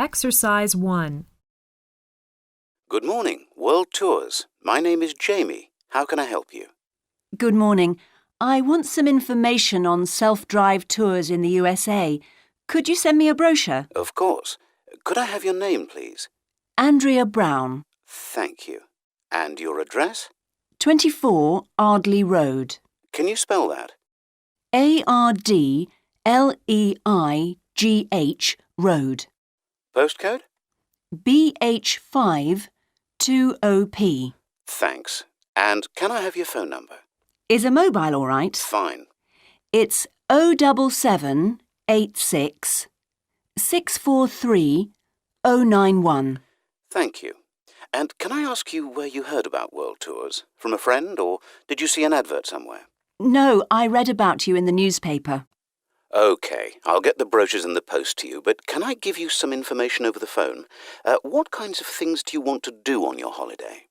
Exercise 1. Good morning, World Tours. My name is Jamie. How can I help you? Good morning. I want some information on self-drive tours in the USA. Could you send me a brochure? Of course. Could I have your name, please? Andrea Brown, Thank you. And your address? 24 Ardley Road. Can you spell that? Ardleigh Road. Postcode? BH5 2OP. Thanks. And can I have your phone number? Is a mobile all right? Fine. It's 07786 643 091. Thank you. And can I ask you where you heard about World Tours? From a friend, or did you see an advert somewhere? No, I read about you in the newspaper. OK, I'll get the brochures in the post to you, but can I give you some information over the phone? What kinds of things do you want to do on your holiday?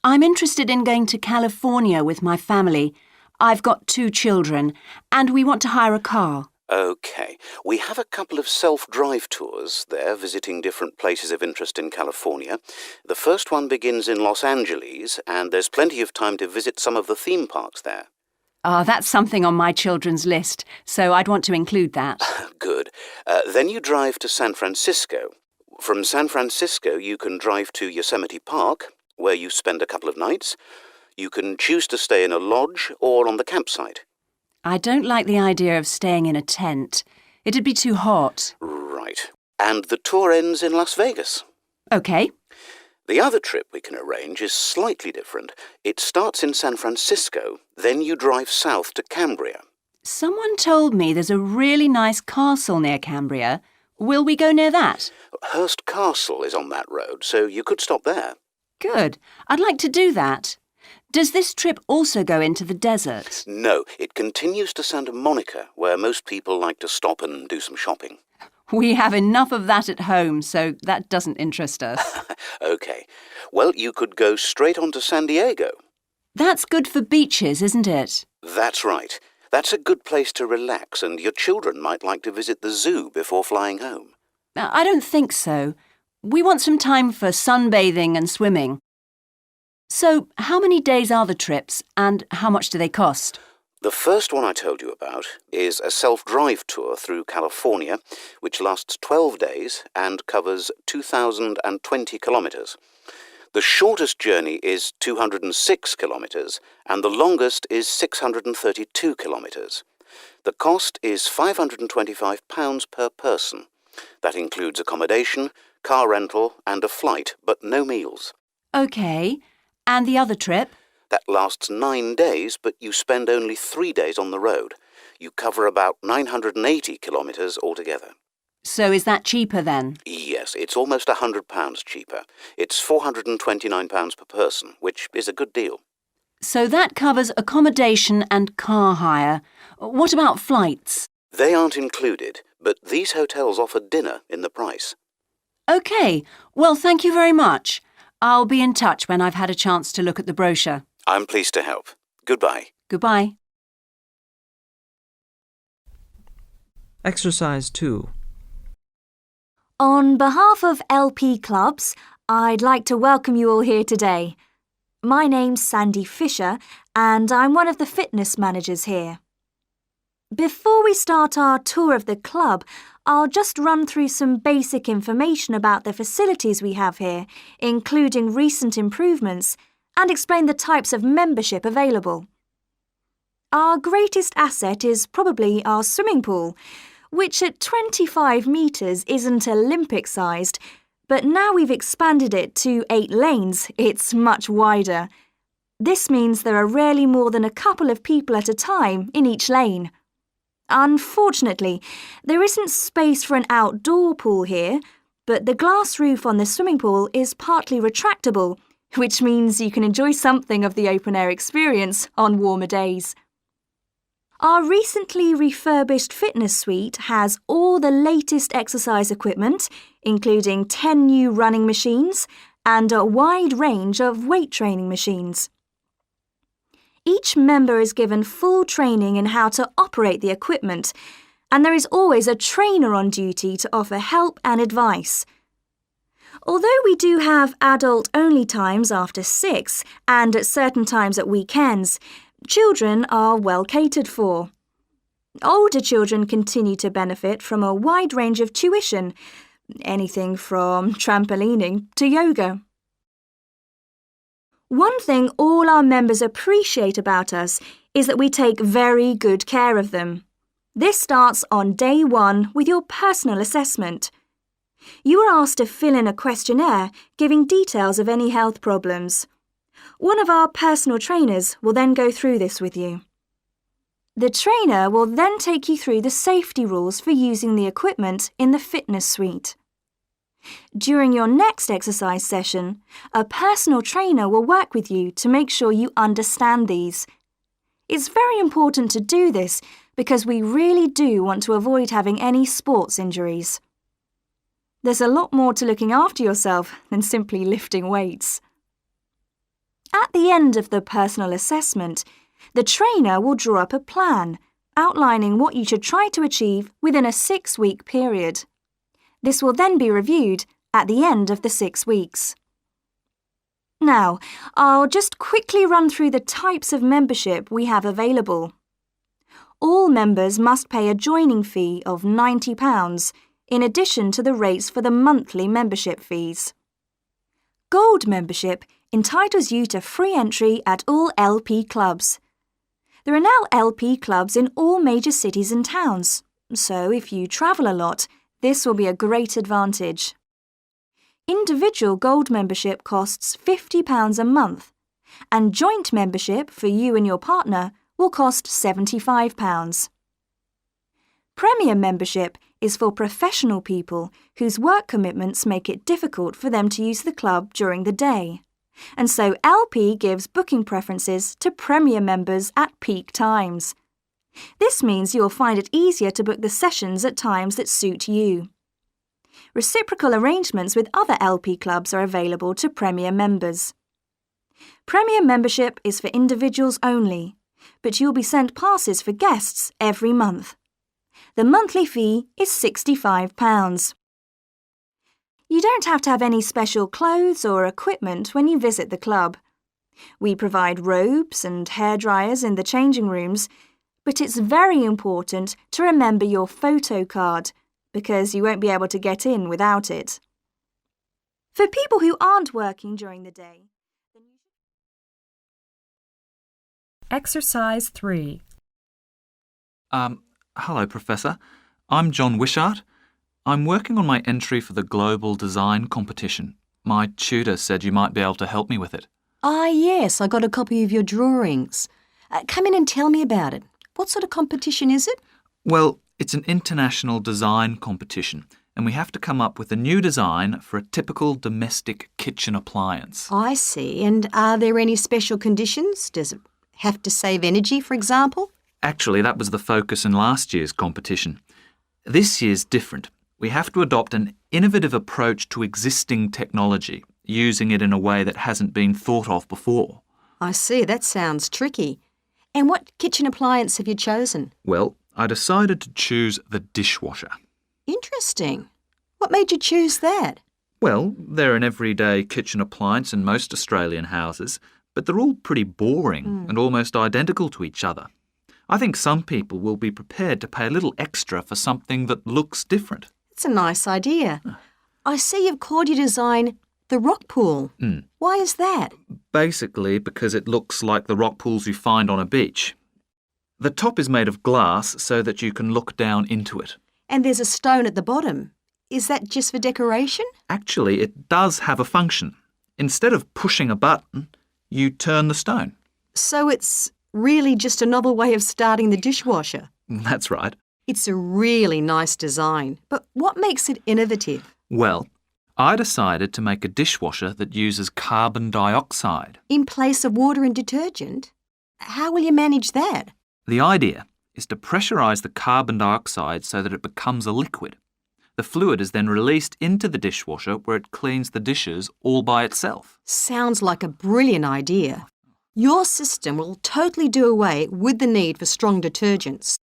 I'm interested in going to California with my family. I've got 2 children, and we want to hire a car. OK, we have a couple of self-drive tours there visiting different places of interest in California. The first one begins in Los Angeles, and there's plenty of time to visit some of the theme parks there. That's something on my children's list, so I'd want to include that. Good. Then you drive to San Francisco. From San Francisco, you can drive to Yosemite Park, where you spend a couple of nights. You can choose to stay in a lodge or on the campsite. I don't like the idea of staying in a tent. It'd be too hot. Right. And the tour ends in Las Vegas. OK. The other trip we can arrange is slightly different. It starts in San Francisco, then you drive south to Cambria. Someone told me there's a really nice castle near Cambria. Will we go near that? Hearst Castle is on that road, so you could stop there. Good. I'd like to do that. Does this trip also go into the desert? No, it continues to Santa Monica, where most people like to stop and do some shopping. We have enough of that at home, so that doesn't interest us. OK. Well, you could go straight on to San Diego. That's good for beaches, isn't it? That's right. That's a good place to relax, and your children might like to visit the zoo before flying home. I don't think so. We want some time for sunbathing and swimming. So, how many days are the trips, and how much do they cost? The first one I told you about is a self-drive tour through California, which lasts 12 days and covers 2,020 kilometres. The shortest journey is 206 kilometres, and the longest is 632 kilometres. The cost is £525 per person. That includes accommodation, car rental, and a flight, but no meals. OK. And the other trip? That lasts 9 days, but you spend only 3 days on the road. You cover about 980 kilometres altogether. So is that cheaper then? Yes, it's almost £100 cheaper. It's £429 per person, which is a good deal. So that covers accommodation and car hire. What about flights? They aren't included, but these hotels offer dinner in the price. OK. Well, thank you very much. I'll be in touch when I've had a chance to look at the brochure. I'm pleased to help. Goodbye. Goodbye. Exercise 2. On behalf of LP Clubs, I'd like to welcome you all here today. My name's Sandy Fisher, and I'm one of the fitness managers here. Before we start our tour of the club, I'll just run through some basic information about the facilities we have here, including recent improvements, and explain the types of membership available. Our greatest asset is probably our swimming pool, which at 25 metres isn't Olympic-sized, but now we've expanded it to 8 lanes, it's much wider. This means there are rarely more than a couple of people at a time in each lane. Unfortunately, there isn't space for an outdoor pool here, but the glass roof on the swimming pool is partly retractable, which means you can enjoy something of the open-air experience on warmer days. Our recently refurbished fitness suite has all the latest exercise equipment, including 10 new running machines and a wide range of weight training machines. Each member is given full training in how to operate the equipment, and there is always a trainer on duty to offer help and advice, Although we do have adult-only times after 6 and at certain times at weekends, children are well catered for. Older children continue to benefit from a wide range of tuition, anything from trampolining to yoga. One thing all our members appreciate about us is that we take very good care of them. This starts on day 1 with your personal assessment. You are asked to fill in a questionnaire giving details of any health problems. One of our personal trainers will then go through this with you. The trainer will then take you through the safety rules for using the equipment in the fitness suite. During your next exercise session, a personal trainer will work with you to make sure you understand these. It's very important to do this because we really do want to avoid having any sports injuries. There's a lot more to looking after yourself than simply lifting weights. At the end of the personal assessment, the trainer will draw up a plan outlining what you should try to achieve within a 6-week period. This will then be reviewed at the end of the 6 weeks. Now, I'll just quickly run through the types of membership we have available. All members must pay a joining fee of £90 in addition to the rates for the monthly membership fees. Gold membership entitles you to free entry at all LP clubs. There are now LP clubs in all major cities and towns, so if you travel a lot, this will be a great advantage. Individual gold membership costs £50 a month, and joint membership for you and your partner will cost £75. Premier membership is for professional people whose work commitments make it difficult for them to use the club during the day, and so LP gives booking preferences to Premier members at peak times. This means you'll find it easier to book the sessions at times that suit you. Reciprocal arrangements with other LP clubs are available to Premier members. Premier membership is for individuals only, but you'll be sent passes for guests every month. The monthly fee is £65. You don't have to have any special clothes or equipment when you visit the club. We provide robes and hairdryers in the changing rooms, but it's very important to remember your photo card because you won't be able to get in without it. For people who aren't working during the day, Exercise 3. Hello, Professor. I'm John Wishart. I'm working on my entry for the Global Design Competition. My tutor said you might be able to help me with it. Ah, yes, I got a copy of your drawings. Come in and tell me about it. What sort of competition is it? Well, it's an international design competition, and we have to come up with a new design for a typical domestic kitchen appliance. I see. And are there any special conditions? Does it have to save energy, for example? Actually, that was the focus in last year's competition. This year's different. We have to adopt an innovative approach to existing technology, using it in a way that hasn't been thought of before. I see. That sounds tricky. And what kitchen appliance have you chosen? Well, I decided to choose the dishwasher. Interesting. What made you choose that? Well, they're an everyday kitchen appliance in most Australian houses, but they're all pretty boring and almost identical to each other. I think some people will be prepared to pay a little extra for something that looks different. It's a nice idea. I see you've called your design the rock pool. Why is that? Basically because it looks like the rock pools you find on a beach. The top is made of glass so that you can look down into it. And there's a stone at the bottom. Is that just for decoration? Actually, it does have a function. Instead of pushing a button, you turn the stone. So it's really just a novel way of starting the dishwasher. That's right. It's a really nice design, but what makes it innovative? Well, I decided to make a dishwasher that uses carbon dioxide. In place of water and detergent? How will you manage that? The idea is to pressurise the carbon dioxide so that it becomes a liquid. The fluid is then released into the dishwasher where it cleans the dishes all by itself. Sounds like a brilliant idea. Your system will totally do away with the need for strong detergents.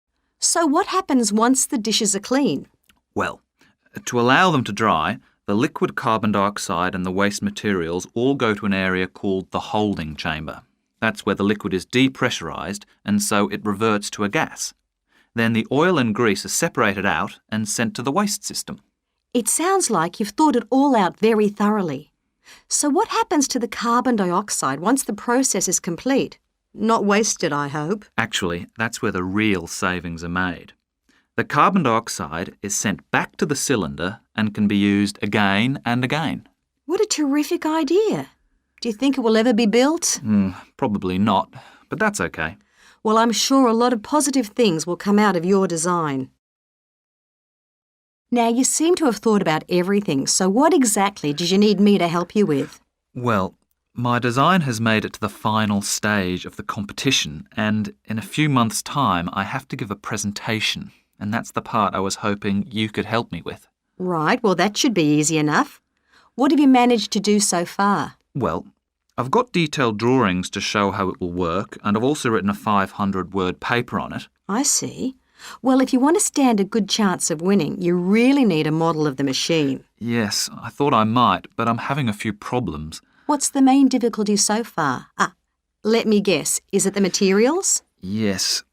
So what happens once the dishes are clean? Well, to allow them to dry, The liquid carbon dioxide and the waste materials all go to an area called the holding chamber. That's where the liquid is depressurised and so it reverts to a gas. Then the oil and grease are separated out and sent to the waste system. It sounds like you've thought it all out very thoroughly. So what happens to the carbon dioxide once the process is complete? Not wasted, I hope. Actually, that's where the real savings are made. The carbon dioxide is sent back to the cylinder and can be used again and again. What a terrific idea. Do you think it will ever be built? Probably not, but that's okay. Well, I'm sure a lot of positive things will come out of your design. Now, you seem to have thought about everything, so what exactly did you need me to help you with? Well, my design has made it to the final stage of the competition, and in a few months' time I have to give a presentation, and that's the part I was hoping you could help me with. Right, well that should be easy enough. What have you managed to do so far? Well, I've got detailed drawings to show how it will work, and I've also written a 500-word paper on it. I see. Well, if you want to stand a good chance of winning, you really need a model of the machine. Yes, I thought I might, but I'm having a few problems. What's the main difficulty so far? Let me guess. Is it the materials? Yes.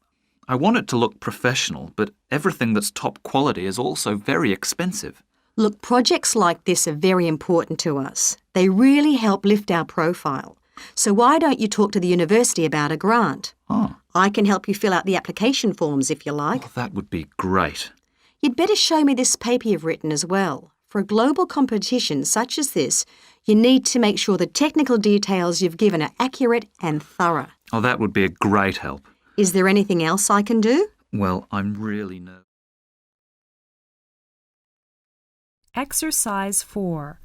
I want it to look professional, but everything that's top quality is also very expensive. Look, projects like this are very important to us. They really help lift our profile. So why don't you talk to the university about a grant? Oh. I can help you fill out the application forms if you like. Oh, that would be great. You'd better show me this paper you've written as well. For a global competition such as this, you need to make sure the technical details you've given are accurate and thorough. Oh, that would be a great help. Is there anything else I can do? Well, I'm really nervous. Exercise 4.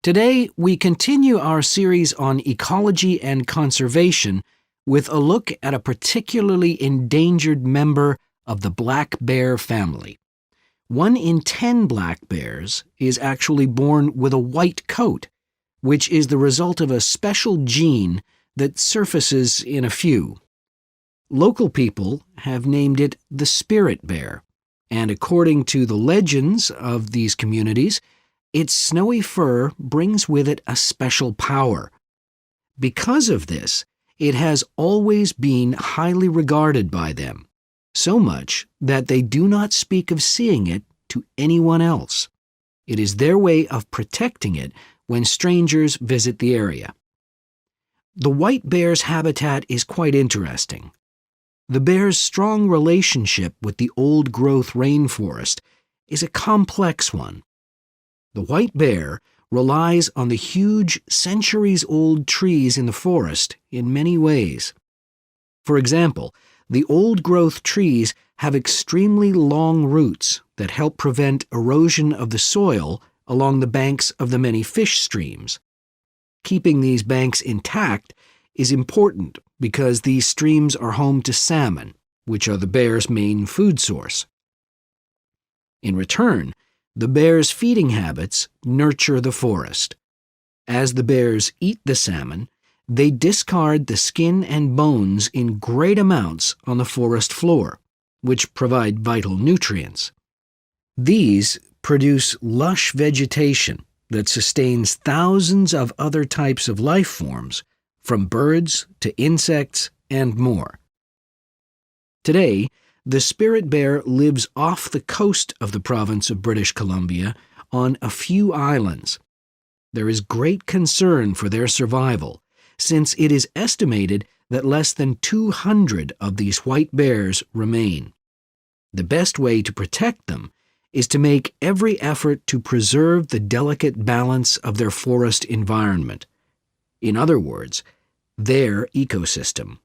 Today, we continue our series on ecology and conservation with a look at a particularly endangered member of the black bear family. 1 in 10 black bears is actually born with a white coat, which is the result of a special gene that surfaces in a few. Local people have named it the spirit bear, and according to the legends of these communities, its snowy fur brings with it a special power. Because of this, it has always been highly regarded by them, so much that they do not speak of seeing it to anyone else. It is their way of protecting it when strangers visit the area. The white bear's habitat is quite interesting. The bear's strong relationship with the old-growth rainforest is a complex one. The white bear relies on the huge, centuries-old trees in the forest in many ways. For example, the old-growth trees have extremely long roots that help prevent erosion of the soil along the banks of the many fish streams. Keeping these banks intact is important because these streams are home to salmon, which are the bear's main food source. In return, the bear's feeding habits nurture the forest. As the bears eat the salmon, they discard the skin and bones in great amounts on the forest floor, which provide vital nutrients. These produce lush vegetation that sustains thousands of other types of life forms, from birds to insects and more. Today, the spirit bear lives off the coast of the province of British Columbia on a few islands. There is great concern for their survival, since it is estimated that less than 200 of these white bears remain. The best way to protect them is to make every effort to preserve the delicate balance of their forest environment. In other words, their ecosystem.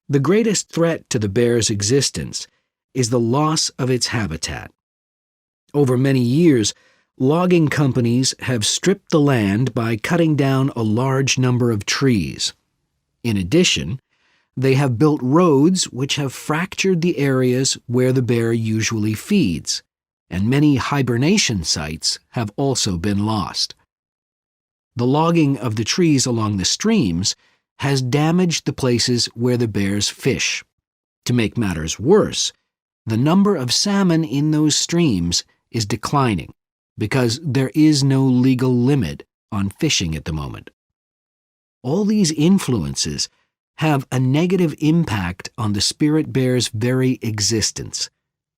The greatest threat to the bear's existence is the loss of its habitat. Over many years, logging companies have stripped the land by cutting down a large number of trees. In addition, they have built roads which have fractured the areas where the bear usually feeds, and many hibernation sites have also been lost. The logging of the trees along the streams has damaged the places where the bears fish. To make matters worse, the number of salmon in those streams is declining because there is no legal limit on fishing at the moment. All these influences have a negative impact on the spirit bear's very existence,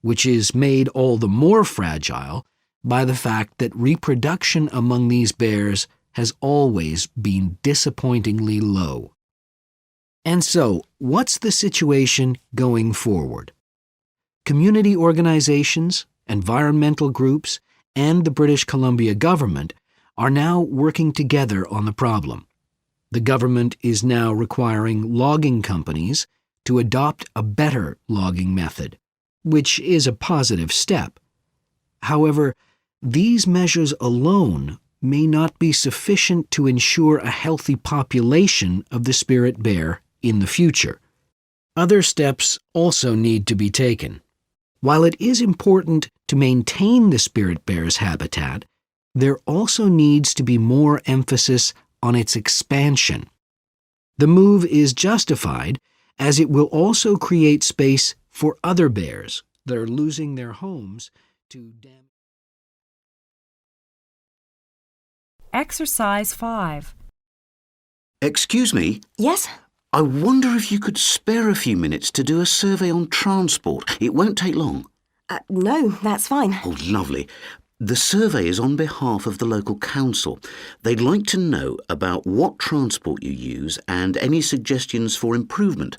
which is made all the more fragile by the fact that reproduction among these bears has always been disappointingly low. And so, what's the situation going forward? Community organizations, environmental groups, and the British Columbia government are now working together on the problem. The government is now requiring logging companies to adopt a better logging method, which is a positive step. However, these measures alone may not be sufficient to ensure a healthy population of the spirit bear in the future. Other steps also need to be taken. While it is important to maintain the spirit bear's habitat, there also needs to be more emphasis on its expansion. The move is justified as it will also create space for other bears that are losing their homes to damage. Exercise 5. Excuse me, Yes? I wonder if you could spare a few minutes to do a survey on transport. It won't take long. No, that's fine. Oh, lovely. The survey is on behalf of the local council. They'd like to know about what transport you use and any suggestions for improvement.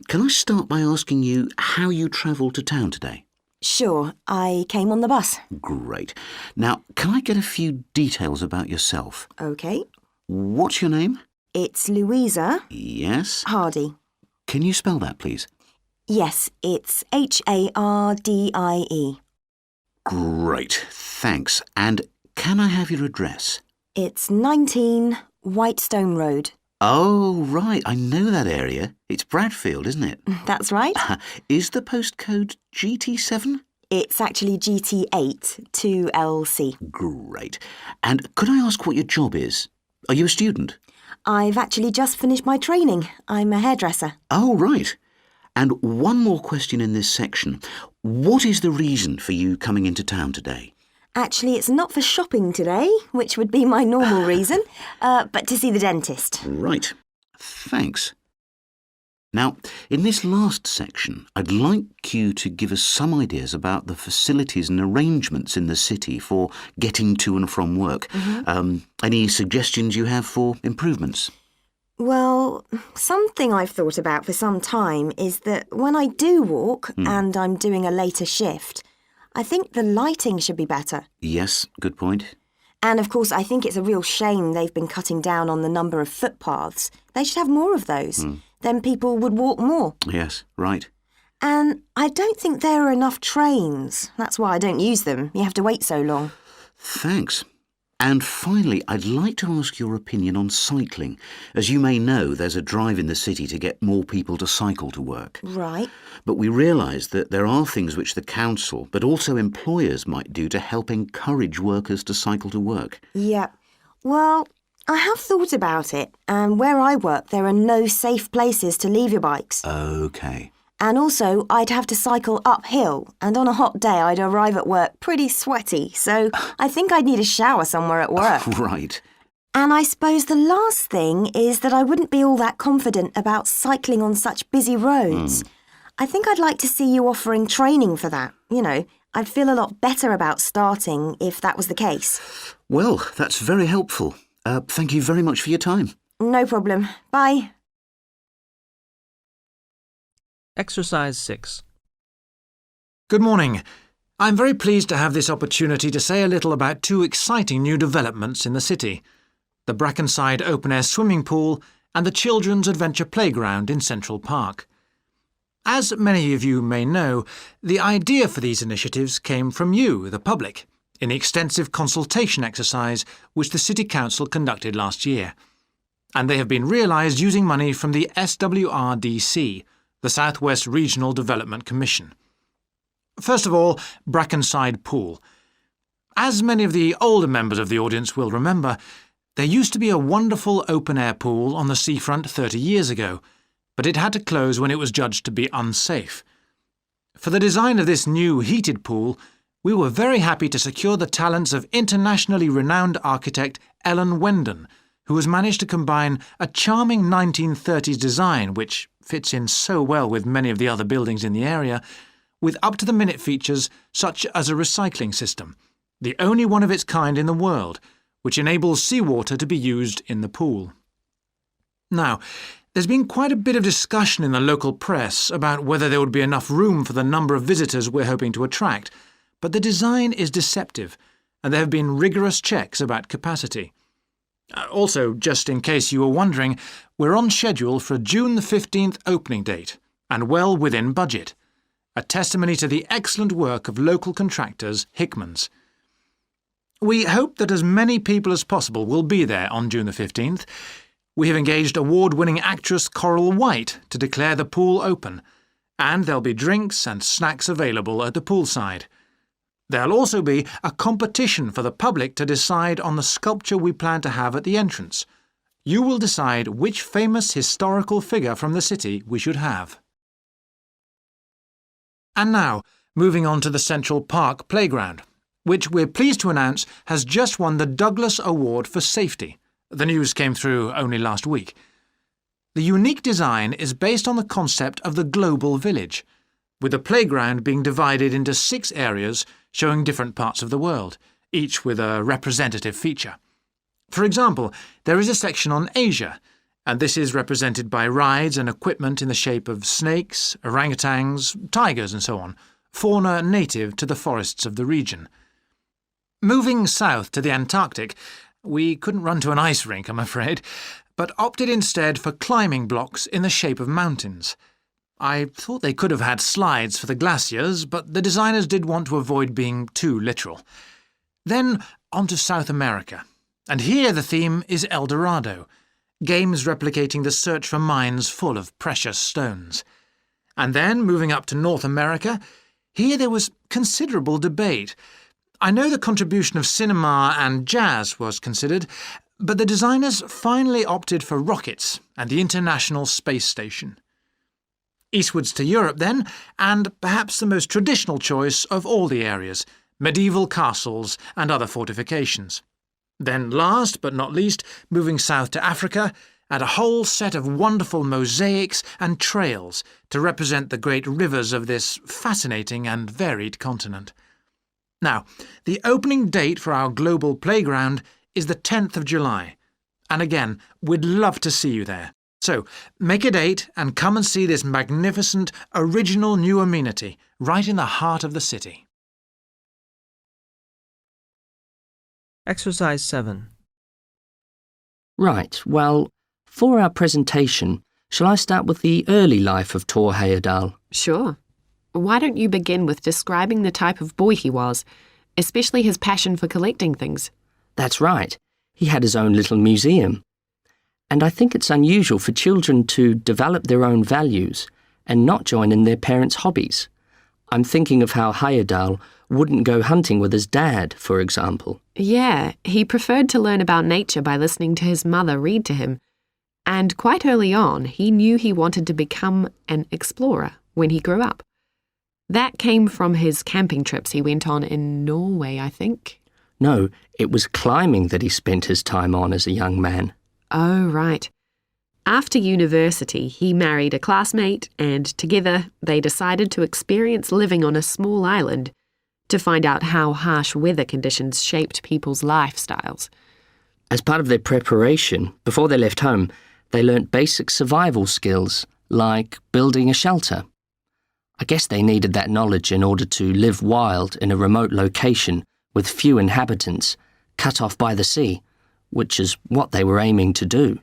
Can I start by asking you how you travelled to town today? Sure, I came on the bus. Great. Now, can I get a few details about yourself? OK. What's your name? It's Louisa Yes. Hardy. Can you spell that, please? Yes, it's Hardie. Great. Thanks. And can I have your address? It's 19 Whitestone Road. Oh, right. I know that area. It's Bradfield, isn't it? That's right. Is the postcode GT7? It's actually GT8 2LC. Great. And could I ask what your job is? Are you a student? I've actually just finished my training. I'm a hairdresser. Oh, right. And one more question in this section. What is the reason for you coming into town today? Actually, it's not for shopping today, which would be my normal reason, but to see the dentist. Right. Thanks. Now, in this last section, I'd like you to give us some ideas about the facilities and arrangements in the city for getting to and from work. Any suggestions you have for improvements? Well, something I've thought about for some time is that when I do walk and I'm doing a later shift, I think the lighting should be better. Yes, good point. And of course, I think it's a real shame they've been cutting down on the number of footpaths. They should have more of those. Then people would walk more. Yes, right. And I don't think there are enough trains. That's why I don't use them. You have to wait so long. Thanks. And finally, I'd like to ask your opinion on cycling. As you may know, there's a drive in the city to get more people to cycle to work. Right. But we realise that there are things which the council, but also employers might do to help encourage workers to cycle to work. Yeah. Well, I have thought about it, and where I work, there are no safe places to leave your bikes. OK. And also, I'd have to cycle uphill, and on a hot day, I'd arrive at work pretty sweaty, so I think I'd need a shower somewhere at work. Right. And I suppose the last thing is that I wouldn't be all that confident about cycling on such busy roads. I think I'd like to see you offering training for that. You know, I'd feel a lot better about starting if that was the case. Well, that's very helpful. Thank you very much for your time. No problem. Bye. Exercise 6. Good morning. I'm very pleased to have this opportunity to say a little about two exciting new developments in the city: the Brackenside open-air swimming pool and the Children's Adventure Playground in Central Park. As many of you may know, the idea for these initiatives came from you, the public, in the extensive consultation exercise which the City Council conducted last year. And they have been realised using money from the SWRDC, the South West Regional Development Commission. First of all, Brackenside Pool. As many of the older members of the audience will remember, there used to be a wonderful open-air pool on the seafront 30 years ago, but it had to close when it was judged to be unsafe. For the design of this new heated pool, we were very happy to secure the talents of internationally renowned architect Ellen Wendon, who has managed to combine a charming 1930s design, which fits in so well with many of the other buildings in the area, with up-to-the-minute features such as a recycling system, the only one of its kind in the world, which enables seawater to be used in the pool. Now, there's been quite a bit of discussion in the local press about whether there would be enough room for the number of visitors we're hoping to attract, but the design is deceptive, and there have been rigorous checks about capacity. Also, just in case you were wondering, we're on schedule for a June the 15th opening date, and well within budget. A testimony to the excellent work of local contractors Hickman's. We hope that as many people as possible will be there on June the 15th. We have engaged award-winning actress Coral White to declare the pool open, and there'll be drinks and snacks available at the poolside. There'll also be a competition for the public to decide on the sculpture we plan to have at the entrance. You will decide which famous historical figure from the city we should have. And now, moving on to the Central Park Playground, which we're pleased to announce has just won the Douglas Award for Safety. The news came through only last week. The unique design is based on the concept of the global village, with the playground being divided into 6 areas showing different parts of the world, each with a representative feature. For example, there is a section on Asia, and this is represented by rides and equipment in the shape of snakes, orangutans, tigers and so on, fauna native to the forests of the region. Moving south to the Antarctic, we couldn't run to an ice rink, I'm afraid, but opted instead for climbing blocks in the shape of mountains. I thought they could have had slides for the glaciers, but the designers did want to avoid being too literal. Then on to South America, and here the theme is El Dorado, games replicating the search for mines full of precious stones. And then, moving up to North America, here there was considerable debate. I know the contribution of cinema and jazz was considered, but the designers finally opted for rockets and the International Space Station. Eastwards to Europe then, and perhaps the most traditional choice of all the areas, medieval castles and other fortifications. Then last but not least, moving south to Africa, and a whole set of wonderful mosaics and trails to represent the great rivers of this fascinating and varied continent. Now, the opening date for our global playground is the 10th of July, and again, we'd love to see you there. So, make a date and come and see this magnificent, original new amenity right in the heart of the city. Exercise 7. Right, well, for our presentation, shall I start with the early life of Tor Heyerdahl? Sure. Why don't you begin with describing the type of boy he was, especially his passion for collecting things? That's right. He had his own little museum. And I think it's unusual for children to develop their own values and not join in their parents' hobbies. I'm thinking of how Heyerdahl wouldn't go hunting with his dad, for example. Yeah, he preferred to learn about nature by listening to his mother read to him. And quite early on, he knew he wanted to become an explorer when he grew up. That came from his camping trips he went on in Norway, I think. No, it was climbing that he spent his time on as a young man. Oh, right. After university, he married a classmate, and together they decided to experience living on a small island to find out how harsh weather conditions shaped people's lifestyles. As part of their preparation, before they left home, they learnt basic survival skills, like building a shelter. I guess they needed that knowledge in order to live wild in a remote location with few inhabitants, cut off by the sea, which is what they were aiming to do.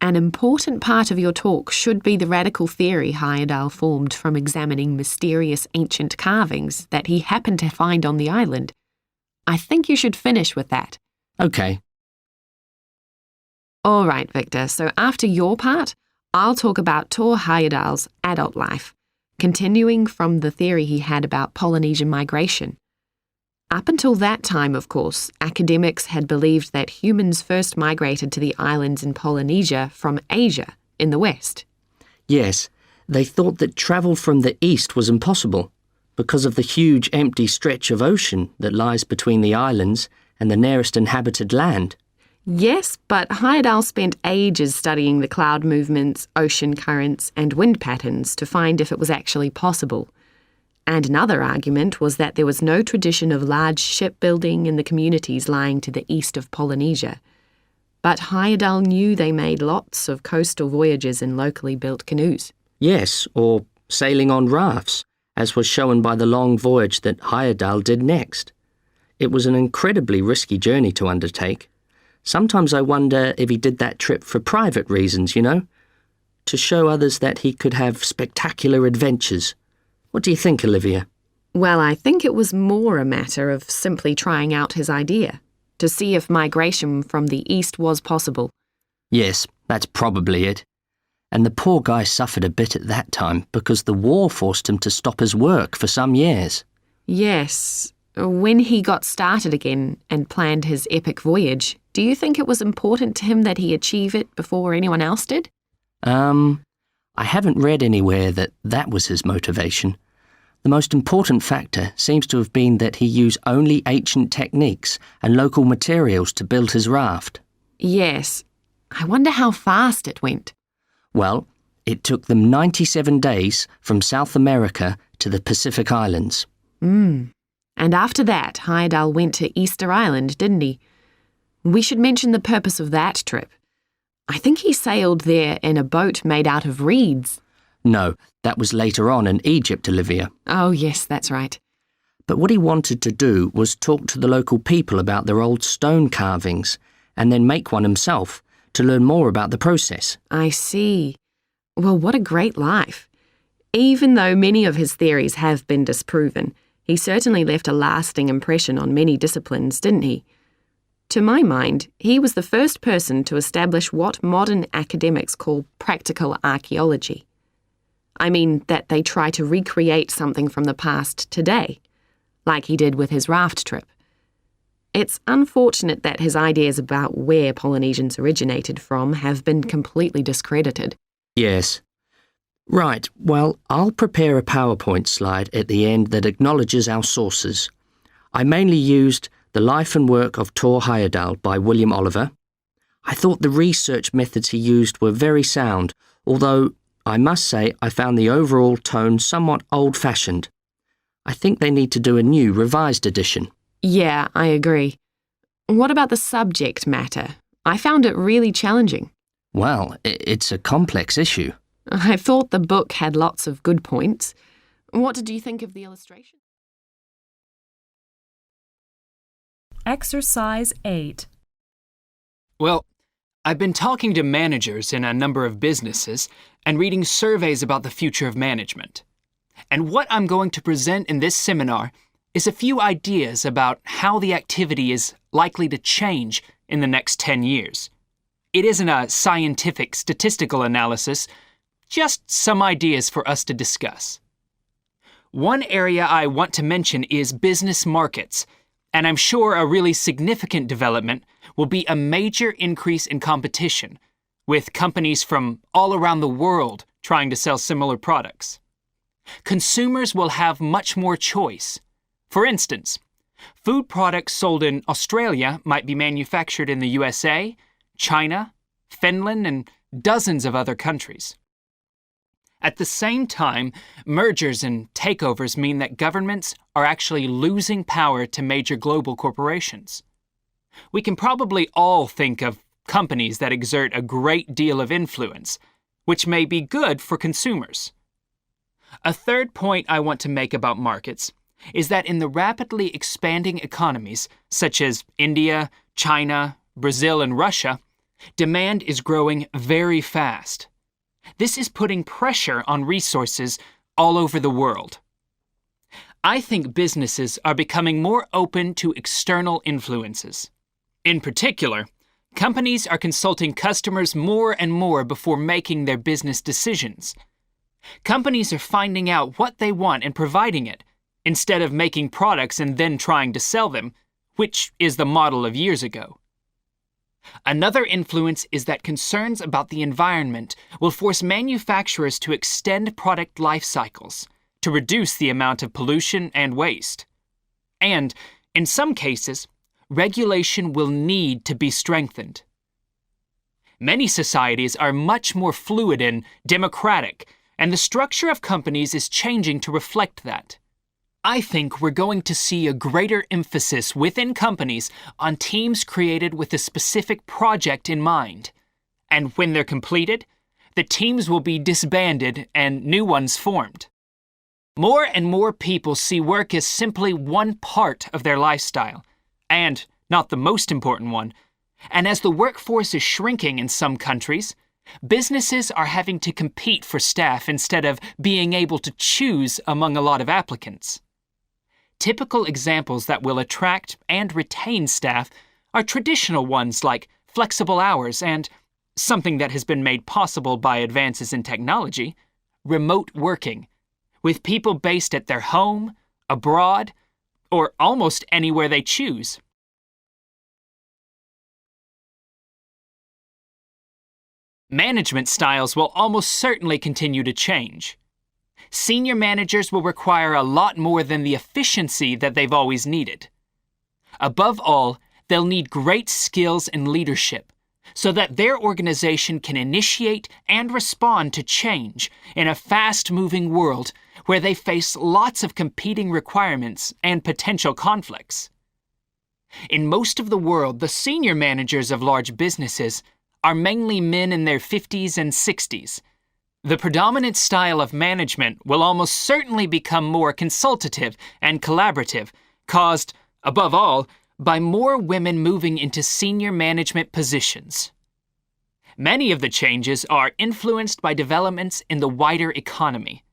An important part of your talk should be the radical theory Heyerdahl formed from examining mysterious ancient carvings that he happened to find on the island. I think you should finish with that. Okay. All right, Victor, so after your part, I'll talk about Tor Heyerdahl's adult life, continuing from the theory he had about Polynesian migration. Up until that time, of course, academics had believed that humans first migrated to the islands in Polynesia from Asia in the west. Yes, They thought that travel from the east was impossible because of the huge empty stretch of ocean that lies between the islands and the nearest inhabited land. Yes, but Heyerdahl spent ages studying the cloud movements, ocean currents, and wind patterns to find if it was actually possible. And another argument was that there was no tradition of large shipbuilding in the communities lying to the east of Polynesia. But Heyerdahl knew they made lots of coastal voyages in locally built canoes. Yes, or sailing on rafts, as was shown by the long voyage that Heyerdahl did next. It was an incredibly risky journey to undertake. Sometimes I wonder if he did that trip for private reasons, you know, to show others that he could have spectacular adventures. What do you think, Olivia? Well, I think it was more a matter of simply trying out his idea, to see if migration from the east was possible. Yes, that's probably it. And the poor guy suffered a bit at that time because the war forced him to stop his work for some years. Yes. When he got started again and planned his epic voyage, do you think it was important to him that he achieve it before anyone else did? I haven't read anywhere that that was his motivation. The most important factor seems to have been that he used only ancient techniques and local materials to build his raft. Yes. I wonder how fast it went. Well, it took them 97 days from South America to the Pacific Islands. And after that, Heyerdahl went to Easter Island, didn't he? We should mention the purpose of that trip. I think he sailed there in a boat made out of reeds. No, that was later on in Egypt, Olivia. Oh, yes, that's right. But what he wanted to do was talk to the local people about their old stone carvings and then make one himself to learn more about the process. I see. Well, what a great life. Even though many of his theories have been disproven, he certainly left a lasting impression on many disciplines, didn't he? To my mind, he was the first person to establish what modern academics call practical archaeology. I mean that they try to recreate something from the past today, like he did with his raft trip. It's unfortunate that his ideas about where Polynesians originated from have been completely discredited. Yes. Right, well, I'll prepare a PowerPoint slide at the end that acknowledges our sources. I mainly used The Life and Work of Tor Heyerdahl by William Oliver. I thought the research methods he used were very sound, although I must say I found the overall tone somewhat old-fashioned. I think they need to do a new, revised edition. Yeah, I agree. What about the subject matter? I found it really challenging. Well, it's a complex issue. I thought the book had lots of good points. What did you think of the illustration? Exercise 8. Well, I've been talking to managers in a number of businesses and reading surveys about the future of management. And what I'm going to present in this seminar is a few ideas about how the activity is likely to change in the next 10 years. It isn't a scientific statistical analysis, just some ideas for us to discuss. One area I want to mention is business markets, and I'm sure a really significant development will be a major increase in competition, with companies from all around the world trying to sell similar products. Consumers will have much more choice. For instance, food products sold in Australia might be manufactured in the USA, China, Finland, and dozens of other countries. At the same time, mergers and takeovers mean that governments are actually losing power to major global corporations. We can probably all think of companies that exert a great deal of influence, which may be good for consumers. A third point I want to make about markets is that in the rapidly expanding economies, such as India, China, Brazil, and Russia, demand is growing very fast. This is putting pressure on resources all over the world. I think businesses are becoming more open to external influences. In particular, companies are consulting customers more and more before making their business decisions. Companies are finding out what they want and providing it, instead of making products and then trying to sell them, which is the model of years ago. Another influence is that concerns about the environment will force manufacturers to extend product life cycles to reduce the amount of pollution and waste. And, in some cases, regulation will need to be strengthened. Many societies are much more fluid and democratic, and the structure of companies is changing to reflect that. I think we're going to see a greater emphasis within companies on teams created with a specific project in mind. And when they're completed, the teams will be disbanded and new ones formed. More and more people see work as simply one part of their lifestyle, and not the most important one. And as the workforce is shrinking in some countries, businesses are having to compete for staff instead of being able to choose among a lot of applicants. Typical examples that will attract and retain staff are traditional ones like flexible hours and, something that has been made possible by advances in technology, remote working, with people based at their home, abroad, or almost anywhere they choose. Management styles will almost certainly continue to change. Senior managers will require a lot more than the efficiency that they've always needed. Above all, they'll need great skills in leadership so that their organization can initiate and respond to change in a fast-moving world where they face lots of competing requirements and potential conflicts. In most of the world, the senior managers of large businesses are mainly men in their 50s and 60s. The predominant style of management will almost certainly become more consultative and collaborative, caused, above all, by more women moving into senior management positions. Many of the changes are influenced by developments in the wider economy.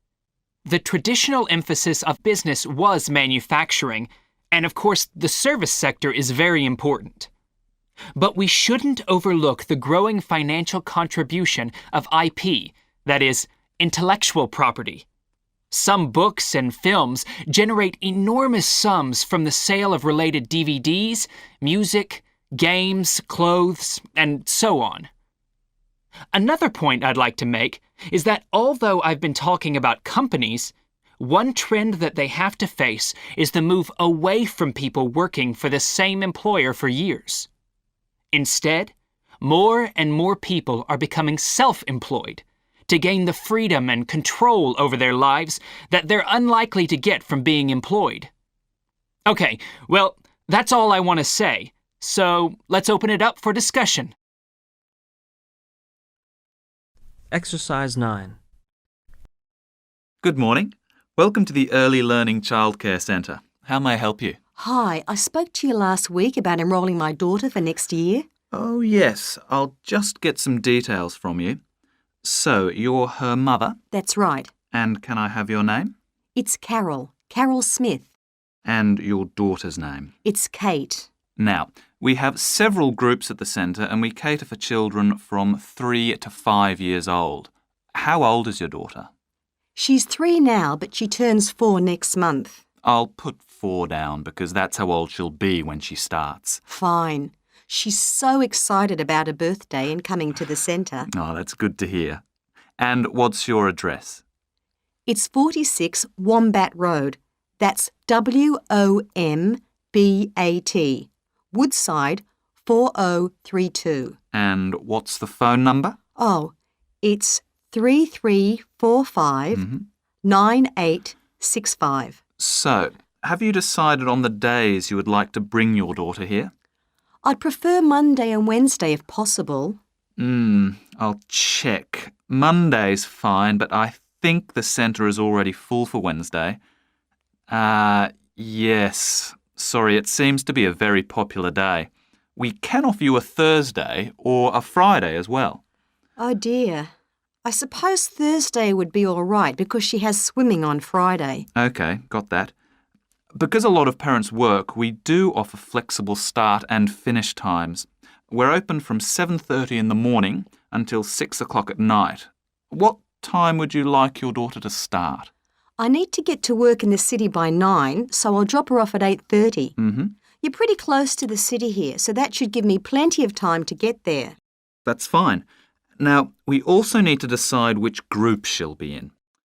The traditional emphasis of business was manufacturing, and of course the service sector is very important. But we shouldn't overlook the growing financial contribution of IP, that is, intellectual property. Some books and films generate enormous sums from the sale of related DVDs, music, games, clothes, and so on. Another point I'd like to make is that although I've been talking about companies, one trend that they have to face is the move away from people working for the same employer for years. Instead, more and more people are becoming self-employed to gain the freedom and control over their lives that they're unlikely to get from being employed. Okay, well, that's all I want to say, so let's open it up for discussion. Exercise 9. Good morning. Welcome to the Early Learning Childcare Centre. How may I help you? Hi, I spoke to you last week about enrolling my daughter for next year. Oh, yes. I'll just get some details from you. So, you're her mother? That's right. And can I have your name? It's Carol Smith. And your daughter's name? It's Kate. Now, we have several groups at the centre and we cater for children from 3 to 5 years old. How old is your daughter? She's 3 now, but she turns 4 next month. I'll put 4 down because that's how old she'll be when she starts. Fine. She's so excited about her birthday and coming to the centre. Oh, that's good to hear. And what's your address? It's 46 Wombat Road. That's WOMBAT. Woodside 4032. And what's the phone number? Oh, it's 3345 9865. So, have you decided on the days you would like to bring your daughter here? I'd prefer Monday and Wednesday if possible. I'll check. Monday's fine, but I think the centre is already full for Wednesday. Yes. Sorry, it seems to be a very popular day. We can offer you a Thursday or a Friday as well. Oh dear. I suppose Thursday would be all right because she has swimming on Friday. OK, got that. Because a lot of parents work, we do offer flexible start and finish times. We're open from 7:30 in the morning until 6 o'clock at night. What time would you like your daughter to start? I need to get to work in the city by 9, so I'll drop her off at 8:30. You're pretty close to the city here, so that should give me plenty of time to get there. That's fine. Now, we also need to decide which group she'll be in.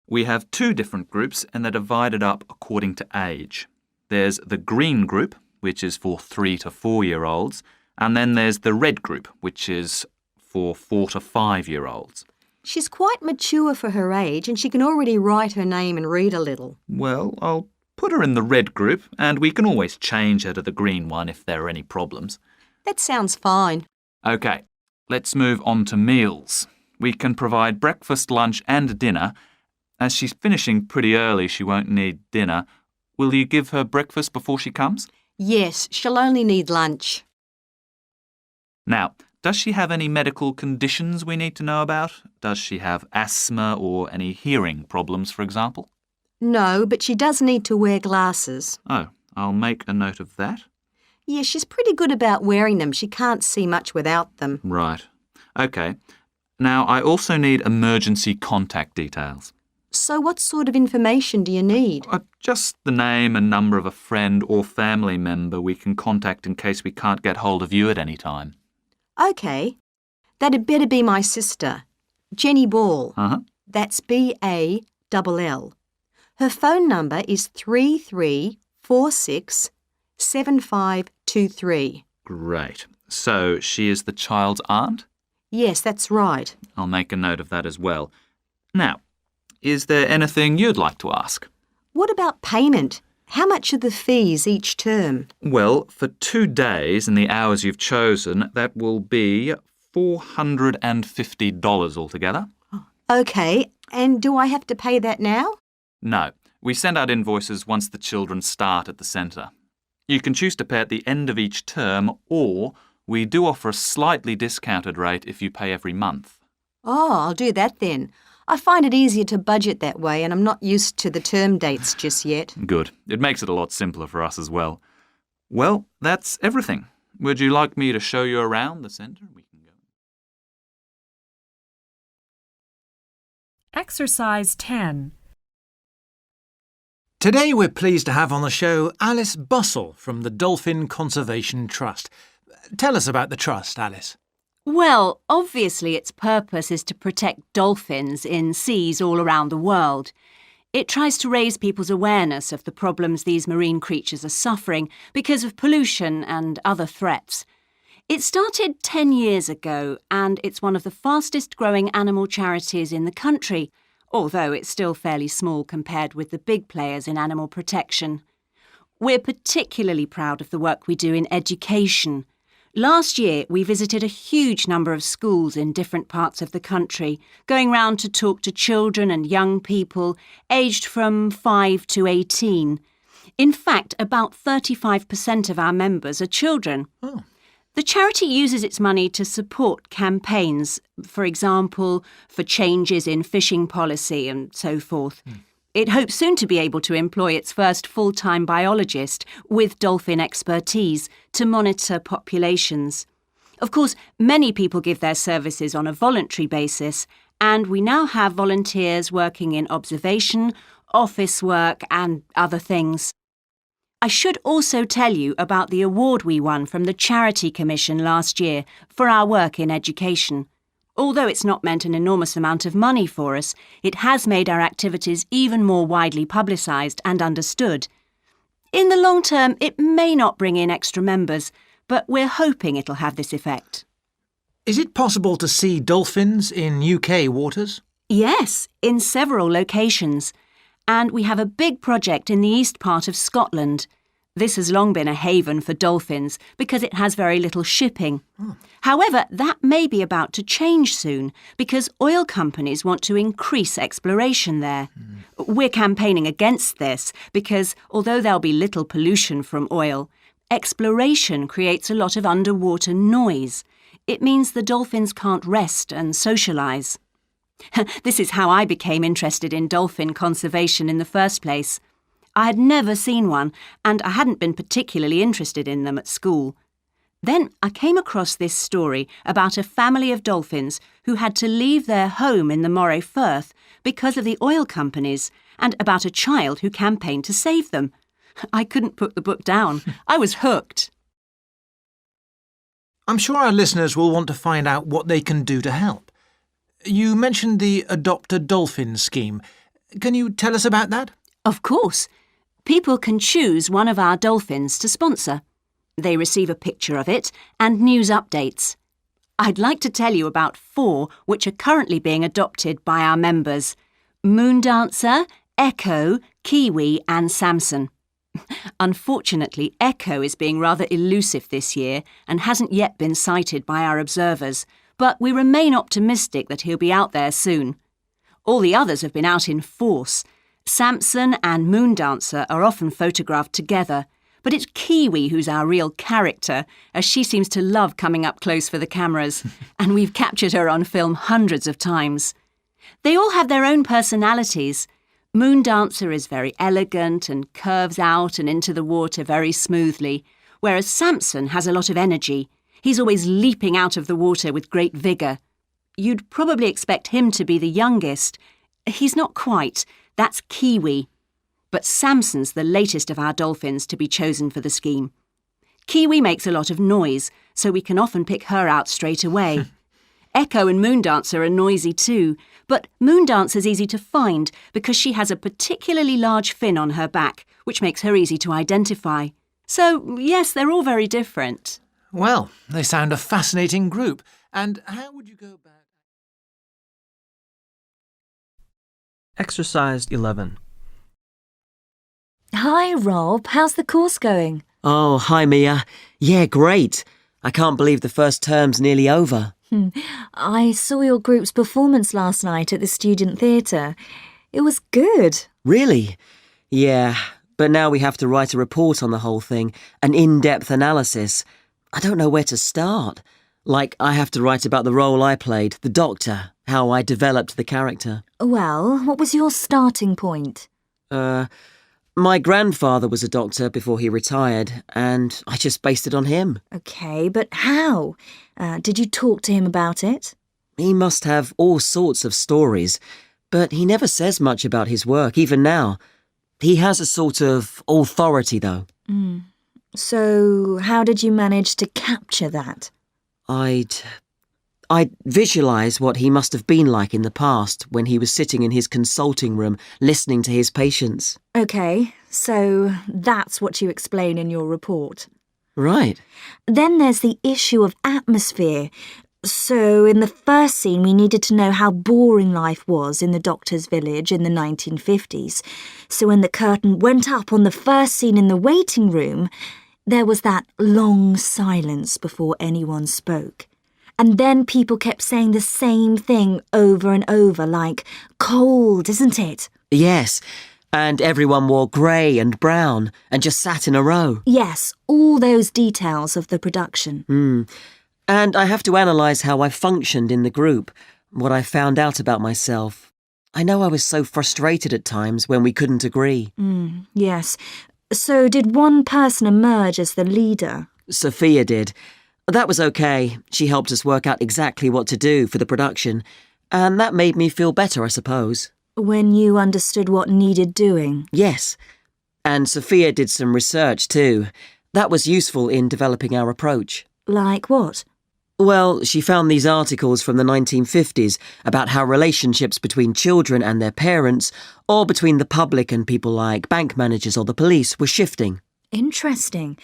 We have 2 different groups and they're divided up according to age. There's the green group, which is for 3 to 4-year-olds, and then there's the red group, which is for 4 to 5-year-olds. She's quite mature for her age and she can already write her name and read a little. Well, I'll put her in the red group and we can always change her to the green one if there are any problems. That sounds fine. OK, let's move on to meals. We can provide breakfast, lunch and dinner. As she's finishing pretty early, she won't need dinner. Will you give her breakfast before she comes? Yes, she'll only need lunch. Now, does she have any medical conditions we need to know about? Does she have asthma or any hearing problems, for example? No, but she does need to wear glasses. Oh, I'll make a note of that. Yeah, she's pretty good about wearing them. She can't see much without them. Right. OK. Now, I also need emergency contact details. So what sort of information do you need? Just the name and number of a friend or family member we can contact in case we can't get hold of you at any time. OK. That'd better be my sister, Jenny Ball. Uh-huh. That's B-A-L-L. Her phone number is 33467523. Great. So she is the child's aunt? Yes, that's right. I'll make a note of that as well. Now, is there anything you'd like to ask? What about payment? How much are the fees each term? Well, for 2 days and the hours you've chosen, that will be $450 altogether. OK, and do I have to pay that now? No, we send out invoices once the children start at the centre. You can choose to pay at the end of each term, or we do offer a slightly discounted rate if you pay every month. Oh, I'll do that then. I find it easier to budget that way and I'm not used to the term dates just yet. Good. It makes it a lot simpler for us as well. Well, that's everything. Would you like me to show you around the centre? We can go. Exercise 10. Today we're pleased to have on the show Alice Bussell from the Dolphin Conservation Trust. Tell us about the trust, Alice. Well, obviously its purpose is to protect dolphins in seas all around the world. It tries to raise people's awareness of the problems these marine creatures are suffering because of pollution and other threats. It started 10 years ago and it's one of the fastest growing animal charities in the country, although it's still fairly small compared with the big players in animal protection. We're particularly proud of the work we do in education. Last year, we visited a huge number of schools in different parts of the country, going round to talk to children and young people aged from 5 to 18. In fact, about 35% of our members are children. Oh. The charity uses its money to support campaigns, for example, for changes in fishing policy and so forth. It hopes soon to be able to employ its first full-time biologist with dolphin expertise to monitor populations. Of course, many people give their services on a voluntary basis, and we now have volunteers working in observation, office work and other things. I should also tell you about the award we won from the Charity Commission last year for our work in education. Although it's not meant an enormous amount of money for us, it has made our activities even more widely publicised and understood. In the long term, it may not bring in extra members, but we're hoping it'll have this effect. Is it possible to see dolphins in UK waters? Yes, in several locations. And we have a big project in the east part of Scotland. This has long been a haven for dolphins because it has very little shipping. However, that may be about to change soon because oil companies want to increase exploration there. We're campaigning against this because although there'll be little pollution from oil, exploration creates a lot of underwater noise. It means the dolphins can't rest and socialise. This is how I became interested in dolphin conservation in the first place. I had never seen one, and I hadn't been particularly interested in them at school. Then I came across this story about a family of dolphins who had to leave their home in the Moray Firth because of the oil companies, and about a child who campaigned to save them. I couldn't put the book down. I was hooked. I'm sure our listeners will want to find out what they can do to help. You mentioned the Adopt a Dolphin scheme. Can you tell us about that? Of course. People can choose one of our dolphins to sponsor. They receive a picture of it and news updates. I'd like to tell you about 4 which are currently being adopted by our members: Moondancer, Echo, Kiwi and Samson. Unfortunately, Echo is being rather elusive this year and hasn't yet been sighted by our observers, but we remain optimistic that he'll be out there soon. All the others have been out in force. Samson and Moondancer are often photographed together, but it's Kiwi who's our real character, as she seems to love coming up close for the cameras, and we've captured her on film hundreds of times. They all have their own personalities. Moondancer is very elegant and curves out and into the water very smoothly, whereas Samson has a lot of energy. He's always leaping out of the water with great vigour. You'd probably expect him to be the youngest. He's not quite. That's Kiwi. But Samson's the latest of our dolphins to be chosen for the scheme. Kiwi makes a lot of noise, so we can often pick her out straight away. Echo and Moondancer are noisy too, but Moondancer's easy to find because she has a particularly large fin on her back, which makes her easy to identify. So, yes, they're all very different. Well, they sound a fascinating group. And how would you go about... Exercise 11. Hi, Rob. How's the course going? Oh, hi, Mia. Yeah, great. I can't believe the first term's nearly over. I saw your group's performance last night at the Student Theatre. It was good. Really? Yeah, but now we have to write a report on the whole thing, an in-depth analysis. I don't know where to start. Like, I have to write about the role I played, the doctor, how I developed the character. Well, what was your starting point? My grandfather was a doctor before he retired, and I just based it on him. OK, but how? Did you talk to him about it? He must have all sorts of stories, but he never says much about his work, even now. He has a sort of authority, though. So, how did you manage to capture that? I'd visualise what he must have been like in the past when he was sitting in his consulting room listening to his patients. OK, so that's what you explain in your report. Right. Then there's the issue of atmosphere. So in the first scene, we needed to know how boring life was in the doctor's village in the 1950s. So when the curtain went up on the first scene in the waiting room, there was that long silence before anyone spoke. And then people kept saying the same thing over and over, like, cold, isn't it? Yes, and everyone wore grey and brown and just sat in a row. Yes, all those details of the production. And I have to analyse how I functioned in the group, what I found out about myself. I know I was so frustrated at times when we couldn't agree. Yes. So did one person emerge as the leader? Sophia did. That was okay. She helped us work out exactly what to do for the production, and that made me feel better, I suppose. When you understood what needed doing? Yes. And Sophia did some research too. That was useful in developing our approach. Like what? Well, she found these articles from the 1950s about how relationships between children and their parents, or between the public and people like bank managers or the police, were shifting. Interesting.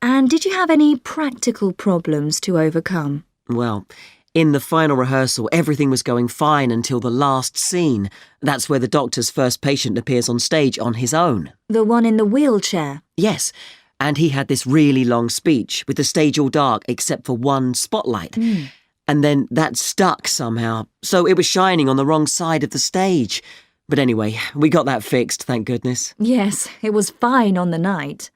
And did you have any practical problems to overcome? Well, in the final rehearsal, everything was going fine until the last scene. That's where the doctor's first patient appears on stage on his own. The one in the wheelchair? Yes, and he had this really long speech with the stage all dark except for one spotlight. And then that stuck somehow, so it was shining on the wrong side of the stage. But anyway, we got that fixed, thank goodness. Yes, it was fine on the night.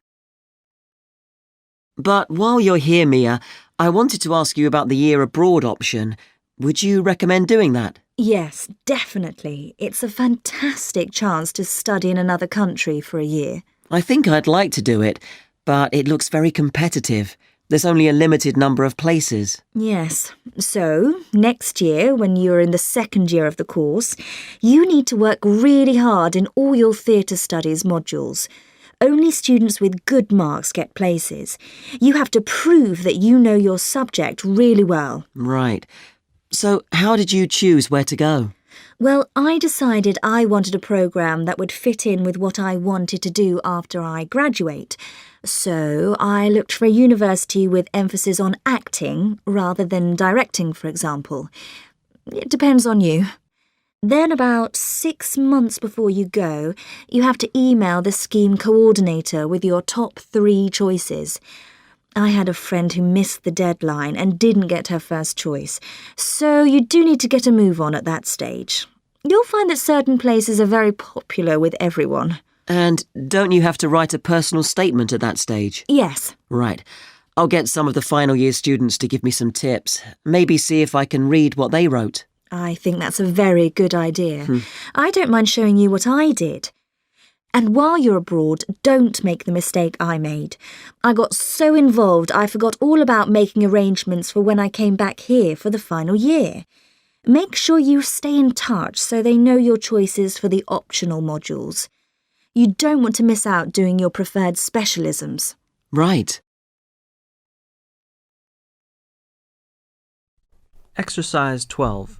But while you're here, Mia, I wanted to ask you about the year abroad option. Would you recommend doing that? Yes, definitely. It's a fantastic chance to study in another country for a year. I think I'd like to do it, but it looks very competitive. There's only a limited number of places. Yes. So, next year, when you're in the second year of the course, you need to work really hard in all your theatre studies modules. Only students with good marks get places. You have to prove that you know your subject really well. Right. So how did you choose where to go? Well, I decided I wanted a programme that would fit in with what I wanted to do after I graduate. So I looked for a university with emphasis on acting rather than directing, for example. It depends on you. Then about 6 months before you go, you have to email the scheme coordinator with your top 3 choices. I had a friend who missed the deadline and didn't get her first choice, so you do need to get a move on at that stage. You'll find that certain places are very popular with everyone. And don't you have to write a personal statement at that stage? Yes. Right. I'll get some of the final year students to give me some tips. Maybe see if I can read what they wrote. I think that's a very good idea. I don't mind showing you what I did. And while you're abroad, don't make the mistake I made. I got so involved I forgot all about making arrangements for when I came back here for the final year. Make sure you stay in touch so they know your choices for the optional modules. You don't want to miss out doing your preferred specialisms. Right. Exercise 12.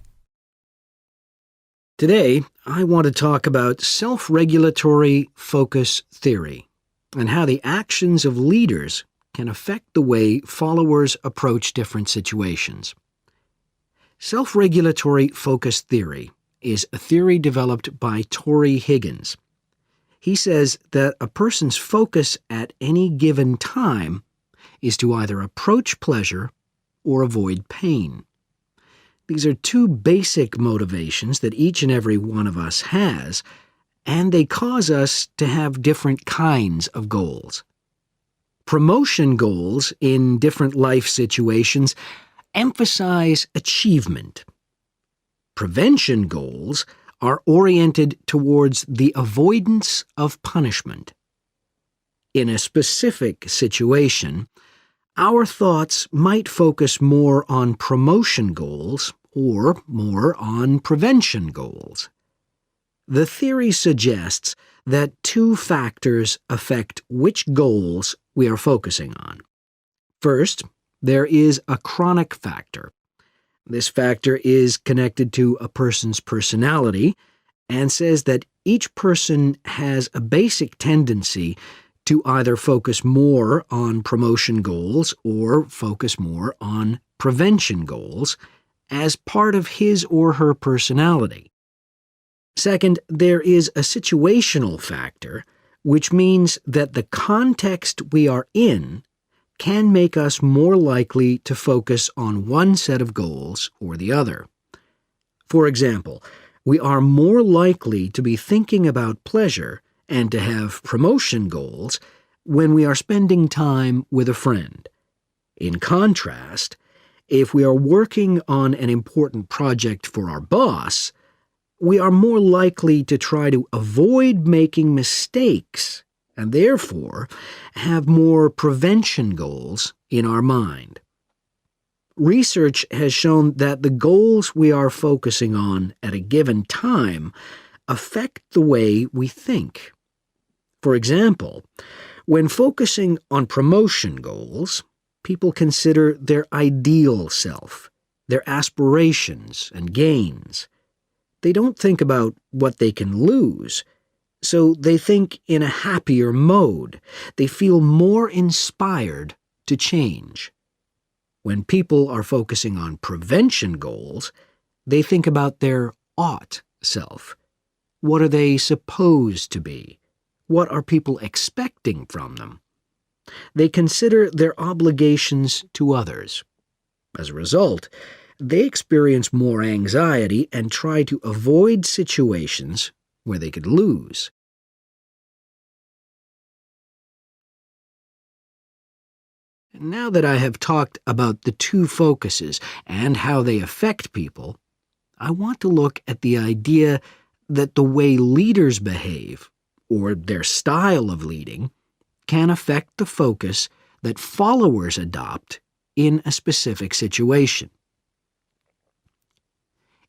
Today, I want to talk about self-regulatory focus theory and how the actions of leaders can affect the way followers approach different situations. Self-regulatory focus theory is a theory developed by Torrey Higgins. He says that a person's focus at any given time is to either approach pleasure or avoid pain. These are 2 basic motivations that each and every one of us has, and they cause us to have different kinds of goals. Promotion goals in different life situations emphasize achievement. Prevention goals are oriented towards the avoidance of punishment. In a specific situation, our thoughts might focus more on promotion goals or more on prevention goals. The theory suggests that 2 factors affect which goals we are focusing on. First, there is a chronic factor. This factor is connected to a person's personality and says that each person has a basic tendency to either focus more on promotion goals or focus more on prevention goals as part of his or her personality. Second, there is a situational factor, which means that the context we are in can make us more likely to focus on one set of goals or the other. For example, we are more likely to be thinking about pleasure and to have promotion goals when we are spending time with a friend. In contrast, if we are working on an important project for our boss, we are more likely to try to avoid making mistakes and therefore have more prevention goals in our mind. Research has shown that the goals we are focusing on at a given time affect the way we think. For example, when focusing on promotion goals, people consider their ideal self, their aspirations and gains. They don't think about what they can lose, so they think in a happier mode. They feel more inspired to change. When people are focusing on prevention goals, they think about their ought self. What are they supposed to be? What are people expecting from them? They consider their obligations to others. As a result, they experience more anxiety and try to avoid situations where they could lose. Now that I have talked about the 2 focuses and how they affect people, I want to look at the idea that the way leaders behave, or their style of leading, can affect the focus that followers adopt in a specific situation.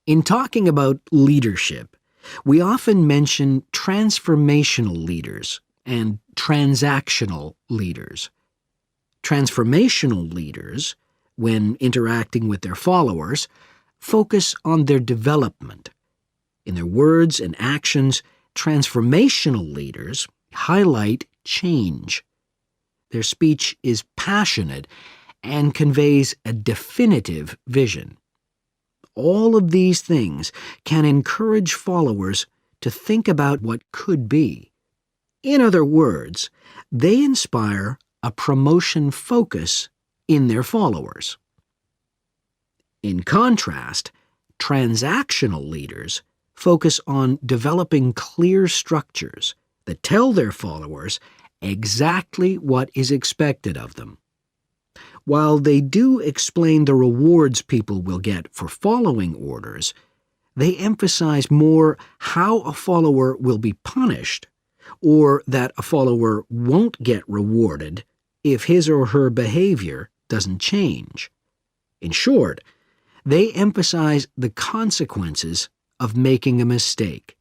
In talking about leadership, we often mention transformational leaders and transactional leaders. Transformational leaders, when interacting with their followers, focus on their development. In their words and actions, transformational leaders highlight change. Their speech is passionate and conveys a definitive vision. All of these things can encourage followers to think about what could be. In other words, they inspire a promotion focus in their followers. In contrast, transactional leaders focus on developing clear structures that tell their followers exactly what is expected of them. While they do explain the rewards people will get for following orders, they emphasize more how a follower will be punished, or that a follower won't get rewarded if his or her behavior doesn't change. In short, they emphasize the consequences of making a mistake.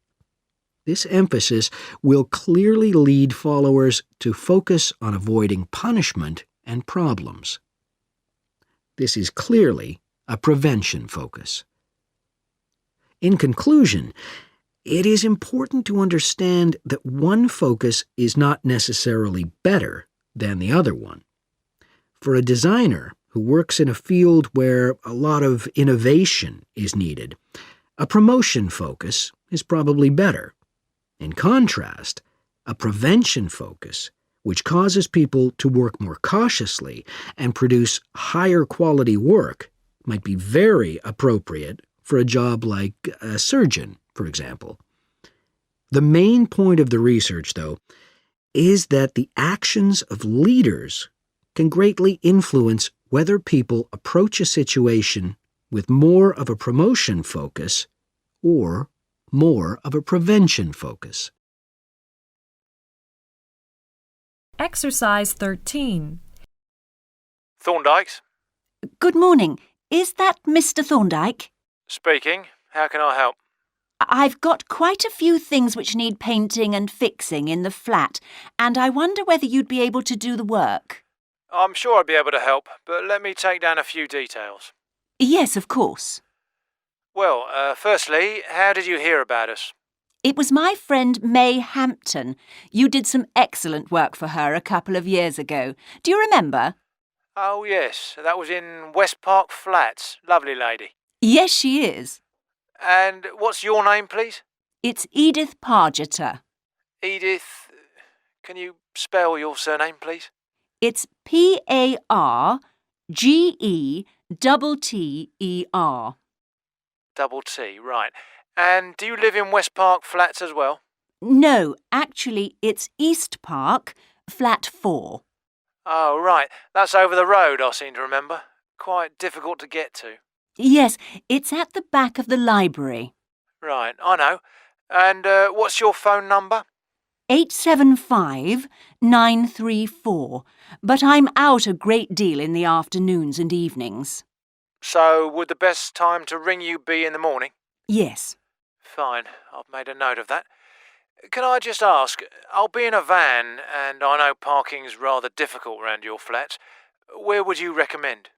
This emphasis will clearly lead followers to focus on avoiding punishment and problems. This is clearly a prevention focus. In conclusion, it is important to understand that one focus is not necessarily better than the other one. For a designer who works in a field where a lot of innovation is needed, a promotion focus is probably better. In contrast, a prevention focus, which causes people to work more cautiously and produce higher quality work, might be very appropriate for a job like a surgeon, for example. The main point of the research, though, is that the actions of leaders can greatly influence whether people approach a situation with more of a promotion focus or more of a prevention focus. Exercise 13. Thorndike's? Good morning. Is that Mr. Thorndike? Speaking. How can I help? I've got quite a few things which need painting and fixing in the flat, and I wonder whether you'd be able to do the work. I'm sure I'd be able to help, but let me take down a few details. Yes, of course. Well, firstly, how did you hear about us? It was my friend May Hampton. You did some excellent work for her a couple of years ago. Do you remember? Oh, yes. That was in West Park Flats. Lovely lady. Yes, she is. And what's your name, please? It's Edith Pargeter. Edith. Can you spell your surname, please? It's Pargeter. Double T, right. And do you live in West Park Flats as well? No, actually, it's East Park, flat 4. Oh, right. That's over the road, I seem to remember. Quite difficult to get to. Yes, it's at the back of the library. Right, I know. And what's your phone number? 875-934, but I'm out a great deal in the afternoons and evenings. So would the best time to ring you be in the morning? Yes. Fine, I've made a note of that. Can I just ask, I'll be in a van, and I know parking's rather difficult round your flat. Where would you recommend?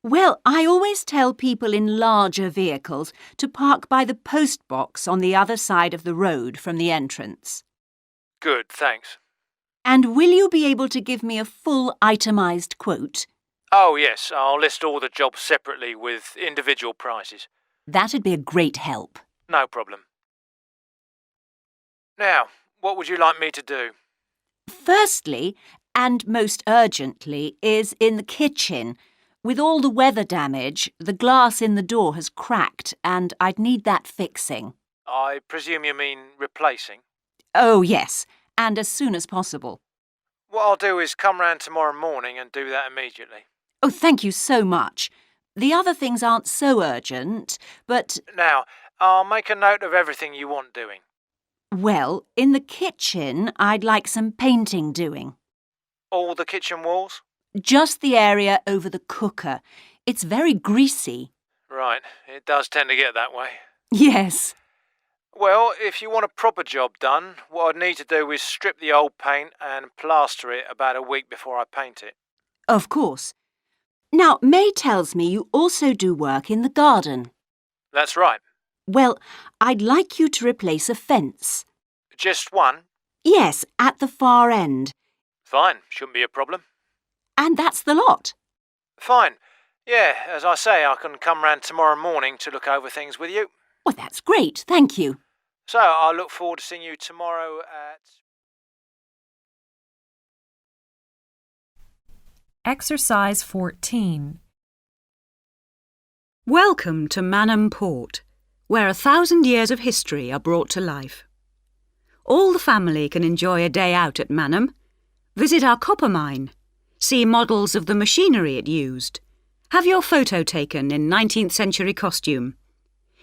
Well, I always tell people in larger vehicles to park by the post box on the other side of the road from the entrance. Good, thanks. And will you be able to give me a full itemised quote? Oh, yes, I'll list all the jobs separately with individual prices. That'd be a great help. No problem. Now, what would you like me to do? Firstly, and most urgently, is in the kitchen. With all the weather damage, the glass in the door has cracked and I'd need that fixing. I presume you mean replacing? Oh, yes, and as soon as possible. What I'll do is come round tomorrow morning and do that immediately. Oh, thank you so much. The other things aren't so urgent, but... Now, I'll make a note of everything you want doing. Well, in the kitchen, I'd like some painting doing. All the kitchen walls? Just the area over the cooker. It's very greasy. Right, it does tend to get that way. Yes. Well, if you want a proper job done, what I'd need to do is strip the old paint and plaster it about a week before I paint it. Of course. Now, May tells me you also do work in the garden. That's right. Well, I'd like you to replace a fence. Just one? Yes, at the far end. Fine, shouldn't be a problem. And that's the lot. Fine. Yeah, as I say, I can come round tomorrow morning to look over things with you. Well, that's great, thank you. So, I look forward to seeing you tomorrow at... Exercise 14. Welcome to Manham Port, where 1,000 years of history are brought to life. All the family can enjoy a day out at Manham, visit our copper mine, see models of the machinery it used, have your photo taken in 19th century costume,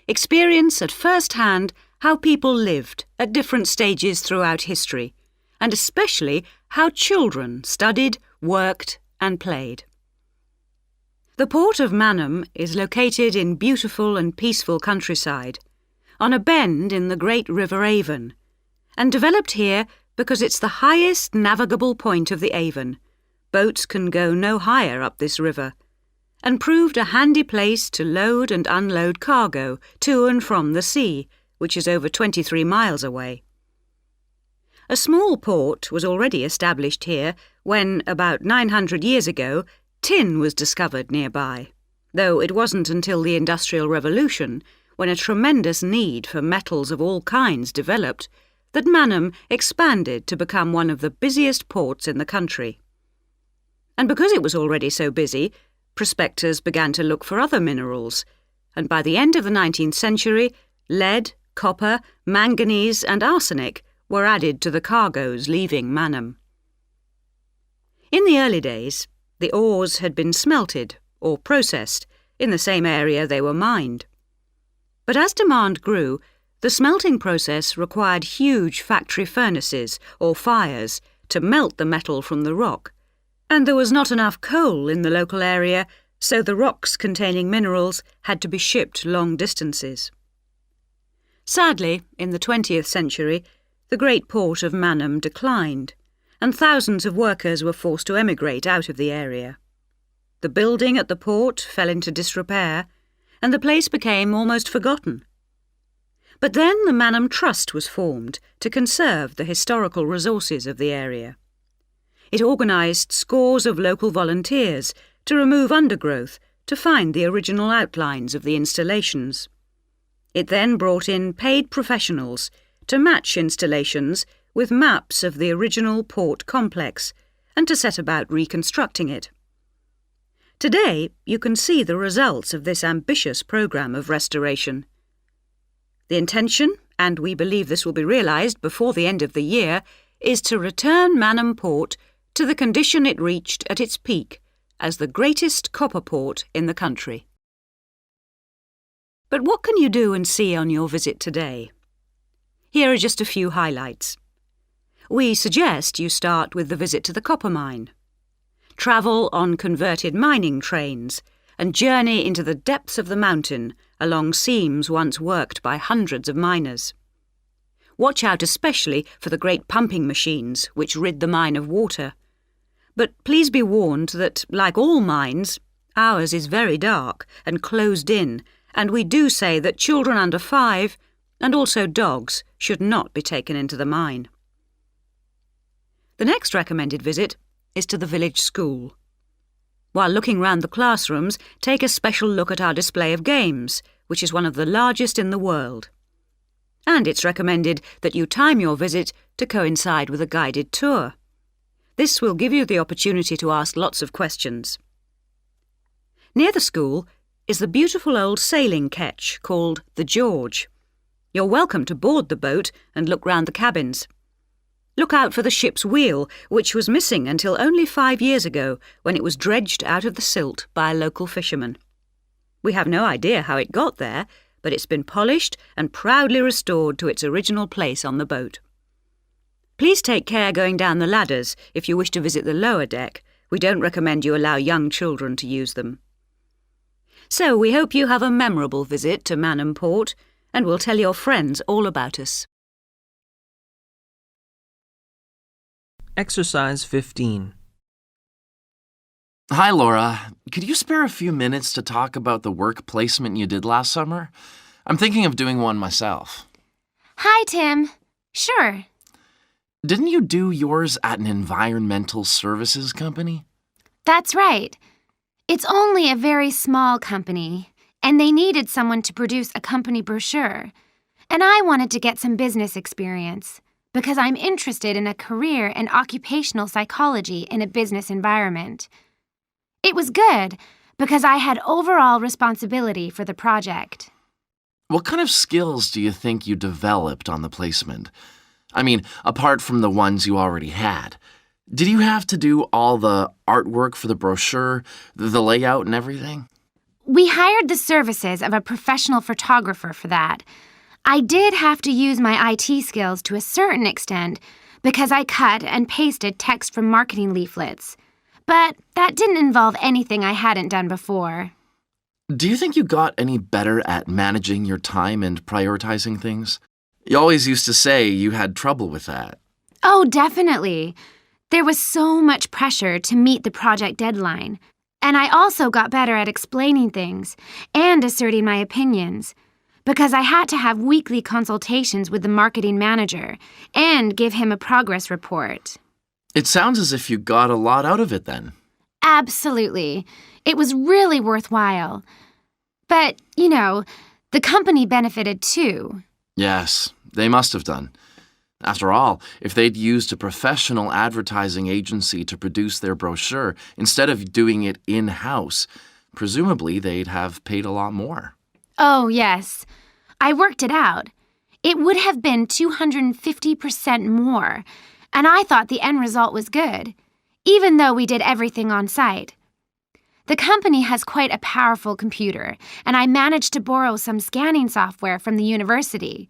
experience at first hand how people lived at different stages throughout history, and especially how children studied, worked and played. The port of Manham is located in beautiful and peaceful countryside, on a bend in the great River Avon, and developed here because it's the highest navigable point of the Avon. Boats can go no higher up this river, and proved a handy place to load and unload cargo to and from the sea, which is over 23 miles away. A small port was already established here when, about 900 years ago, tin was discovered nearby, though it wasn't until the Industrial Revolution, when a tremendous need for metals of all kinds developed, that Manham expanded to become one of the busiest ports in the country. And because it was already so busy, prospectors began to look for other minerals, and by the end of the 19th century, lead, copper, manganese and arsenic were added to the cargoes leaving Manham. In the early days, the ores had been smelted or processed in the same area they were mined. But as demand grew, the smelting process required huge factory furnaces or fires to melt the metal from the rock, and there was not enough coal in the local area, so the rocks containing minerals had to be shipped long distances. Sadly, in the 20th century, the great port of Manham declined, and thousands of workers were forced to emigrate out of the area. The building at the port fell into disrepair, and the place became almost forgotten. But then the Manham Trust was formed to conserve the historical resources of the area. It organised scores of local volunteers to remove undergrowth to find the original outlines of the installations. It then brought in paid professionals to match installations with maps of the original port complex and to set about reconstructing it. Today, you can see the results of this ambitious programme of restoration. The intention, and we believe this will be realised before the end of the year, is to return Manham Port to the condition it reached at its peak as the greatest copper port in the country. But what can you do and see on your visit today? Here are just a few highlights. We suggest you start with the visit to the copper mine. Travel on converted mining trains and journey into the depths of the mountain along seams once worked by hundreds of miners. Watch out especially for the great pumping machines which rid the mine of water. But please be warned that, like all mines, ours is very dark and closed in, and we do say that children under 5 and also dogs should not be taken into the mine. The next recommended visit is to the village school. While looking round the classrooms, take a special look at our display of games, which is one of the largest in the world. And it's recommended that you time your visit to coincide with a guided tour. This will give you the opportunity to ask lots of questions. Near the school is the beautiful old sailing ketch called the George. You're welcome to board the boat and look round the cabins. Look out for the ship's wheel, which was missing until only 5 years ago when it was dredged out of the silt by a local fisherman. We have no idea how it got there, but it's been polished and proudly restored to its original place on the boat. Please take care going down the ladders if you wish to visit the lower deck. We don't recommend you allow young children to use them. So we hope you have a memorable visit to Manham Port, and we'll tell your friends all about us. Exercise 15. Hi, Laura. Could you spare a few minutes to talk about the work placement you did last summer? I'm thinking of doing one myself. Hi, Tim. Sure. Didn't you do yours at an environmental services company? That's right. It's only a very small company, and they needed someone to produce a company brochure. And I wanted to get some business experience because I'm interested in a career in occupational psychology in a business environment. It was good because I had overall responsibility for the project. What kind of skills do you think you developed on the placement? I mean, apart from the ones you already had. Did you have to do all the artwork for the brochure, the layout and everything? We hired the services of a professional photographer for that. I did have to use my IT skills to a certain extent because I cut and pasted text from marketing leaflets. But that didn't involve anything I hadn't done before. Do you think you got any better at managing your time and prioritizing things? You always used to say you had trouble with that. Oh, definitely. There was so much pressure to meet the project deadline. And I also got better at explaining things and asserting my opinions, because I had to have weekly consultations with the marketing manager and give him a progress report. It sounds as if you got a lot out of it then. Absolutely. It was really worthwhile. But, the company benefited too. Yes, they must have done. After all, if they'd used a professional advertising agency to produce their brochure instead of doing it in-house, presumably they'd have paid a lot more. Oh, yes. I worked it out. It would have been 250% more, and I thought the end result was good, even though we did everything on site. The company has quite a powerful computer, and I managed to borrow some scanning software from the university.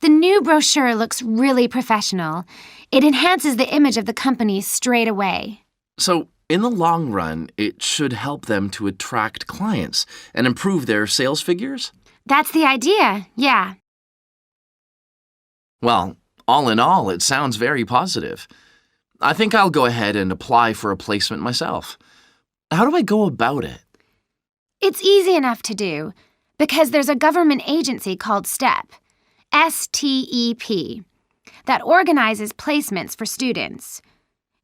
The new brochure looks really professional. It enhances the image of the company straight away. So, in the long run, it should help them to attract clients and improve their sales figures? That's the idea, yeah. Well, all in all, it sounds very positive. I think I'll go ahead and apply for a placement myself. How do I go about it? It's easy enough to do, because there's a government agency called STEP, STEP, that organizes placements for students.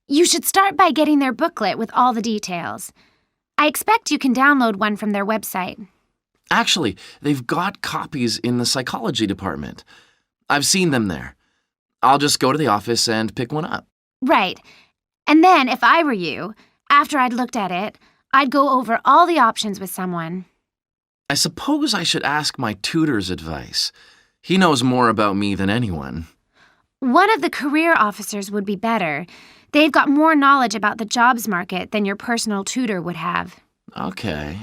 You should start by getting their booklet with all the details. I expect you can download one from their website. Actually, they've got copies in the psychology department. I've seen them there. I'll just go to the office and pick one up. Right. And then, if I were you, after I'd looked at it, I'd go over all the options with someone. I suppose I should ask my tutor's advice. He knows more about me than anyone. One of the career officers would be better. They've got more knowledge about the jobs market than your personal tutor would have. Okay.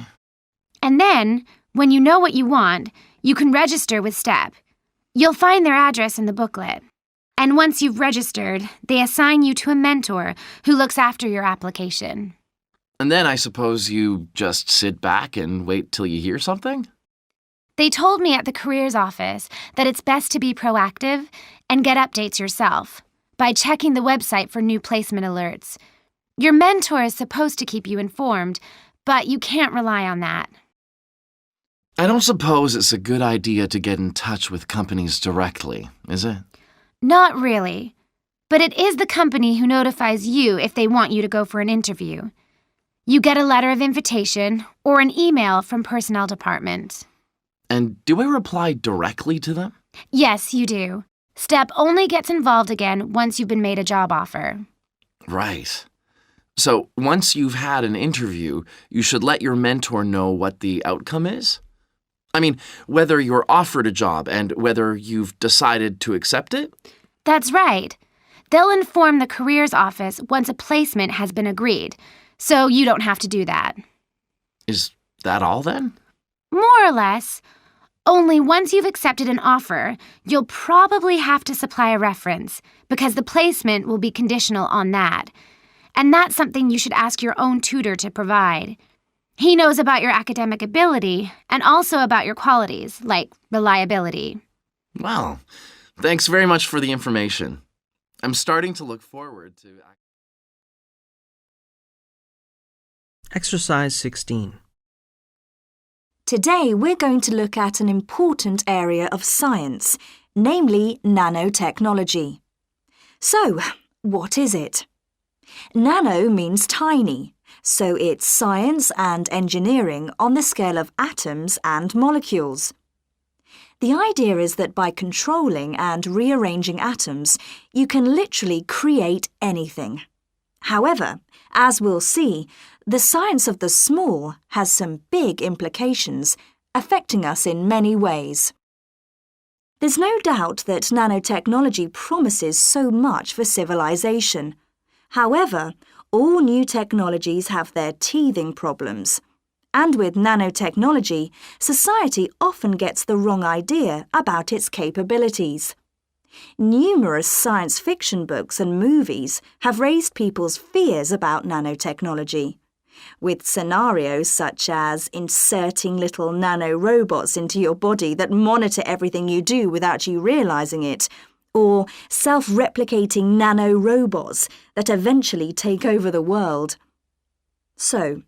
And then, when you know what you want, you can register with STEP. You'll find their address in the booklet. And once you've registered, they assign you to a mentor who looks after your application. And then I suppose you just sit back and wait till you hear something? They told me at the careers office that it's best to be proactive and get updates yourself by checking the website for new placement alerts. Your mentor is supposed to keep you informed, but you can't rely on that. I don't suppose it's a good idea to get in touch with companies directly, is it? Not really. But it is the company who notifies you if they want you to go for an interview. You get a letter of invitation or an email from personnel department. And do I reply directly to them? Yes, you do. STEP only gets involved again once you've been made a job offer. Right. So once you've had an interview, you should let your mentor know what the outcome is? I mean, whether you're offered a job and whether you've decided to accept it? That's right. They'll inform the careers office once a placement has been agreed, so you don't have to do that. Is that all then? More or less. Only once you've accepted an offer, you'll probably have to supply a reference, because the placement will be conditional on that. And that's something you should ask your own tutor to provide. He knows about your academic ability and also about your qualities, like reliability. Wow. Thanks very much for the information. I'm starting to look forward to... Exercise 16. Today we're going to look at an important area of science, namely nanotechnology. So, what is it? Nano means tiny, so it's science and engineering on the scale of atoms and molecules. The idea is that by controlling and rearranging atoms, you can literally create anything. However, as we'll see, the science of the small has some big implications, affecting us in many ways. There's no doubt that nanotechnology promises so much for civilization. However, all new technologies have their teething problems. And with nanotechnology, society often gets the wrong idea about its capabilities. Numerous science fiction books and movies have raised people's fears about nanotechnology, with scenarios such as inserting little nanorobots into your body that monitor everything you do without you realizing it, or self-replicating nanorobots that eventually take over the world. So,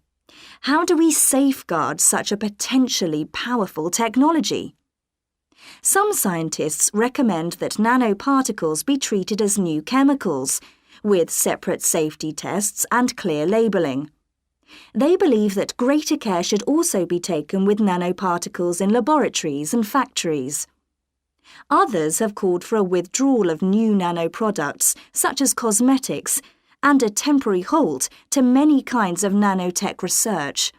how do we safeguard such a potentially powerful technology? Some scientists recommend that nanoparticles be treated as new chemicals, with separate safety tests and clear labelling. They believe that greater care should also be taken with nanoparticles in laboratories and factories. Others have called for a withdrawal of new nanoproducts, such as cosmetics, and a temporary halt to many kinds of nanotech research.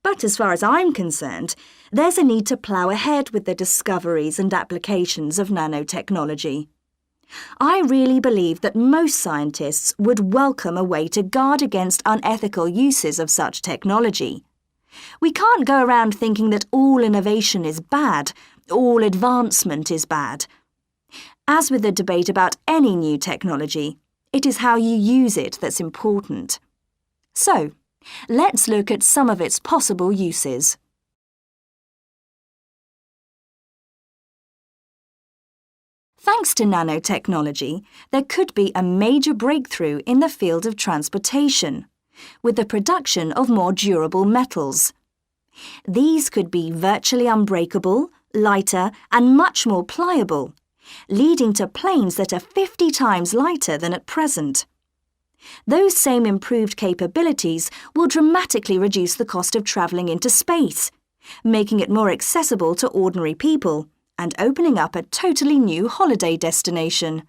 But as far as I'm concerned, there's a need to plough ahead with the discoveries and applications of nanotechnology. I really believe that most scientists would welcome a way to guard against unethical uses of such technology. We can't go around thinking that all innovation is bad, all advancement is bad. As with the debate about any new technology, it is how you use it that's important. So, let's look at some of its possible uses. Thanks to nanotechnology, there could be a major breakthrough in the field of transportation, with the production of more durable metals. These could be virtually unbreakable, lighter, and much more pliable, leading to planes that are 50 times lighter than at present. Those same improved capabilities will dramatically reduce the cost of travelling into space, making it more accessible to ordinary people and opening up a totally new holiday destination.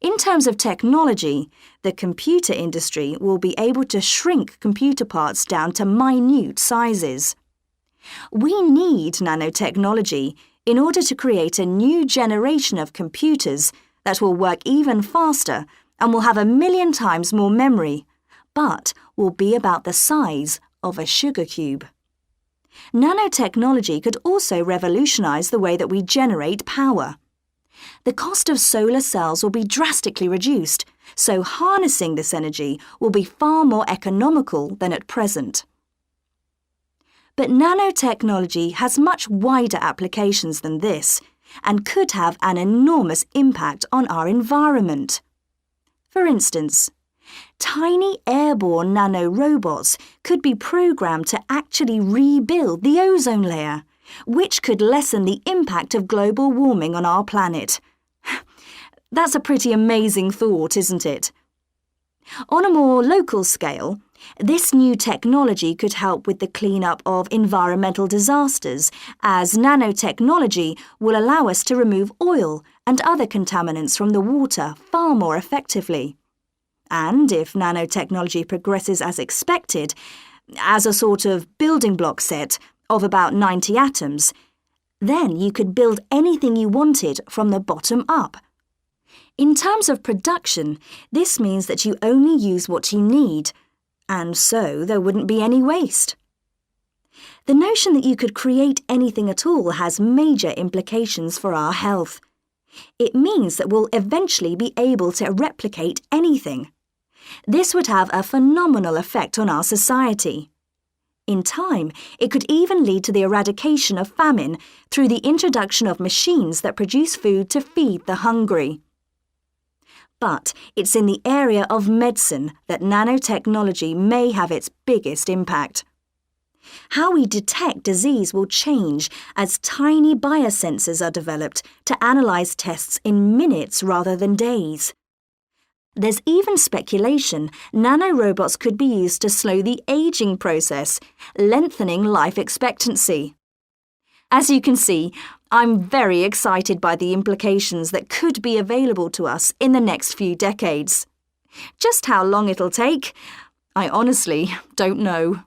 In terms of technology, the computer industry will be able to shrink computer parts down to minute sizes. We need nanotechnology in order to create a new generation of computers that will work even faster and will have 1,000,000 times more memory, but will be about the size of a sugar cube. Nanotechnology could also revolutionize the way that we generate power. The cost of solar cells will be drastically reduced, so harnessing this energy will be far more economical than at present. But nanotechnology has much wider applications than this and could have an enormous impact on our environment. For instance, tiny airborne nanorobots could be programmed to actually rebuild the ozone layer, which could lessen the impact of global warming on our planet. That's a pretty amazing thought, isn't it? On a more local scale, this new technology could help with the cleanup of environmental disasters, as nanotechnology will allow us to remove oil and other contaminants from the water far more effectively. And if nanotechnology progresses as expected, as a sort of building block set of about 90 atoms, then you could build anything you wanted from the bottom up. In terms of production, this means that you only use what you need, and so there wouldn't be any waste. The notion that you could create anything at all has major implications for our health. It means that we'll eventually be able to replicate anything. This would have a phenomenal effect on our society, In time, it could even lead to the eradication of famine through the introduction of machines that produce food to feed the hungry. But it's in the area of medicine that nanotechnology may have its biggest impact. How we detect disease will change as tiny biosensors are developed to analyze tests in minutes rather than days. There's even speculation nanorobots could be used to slow the aging process, lengthening life expectancy. As you can see, I'm very excited by the implications that could be available to us in the next few decades. Just how long it'll take, I honestly don't know.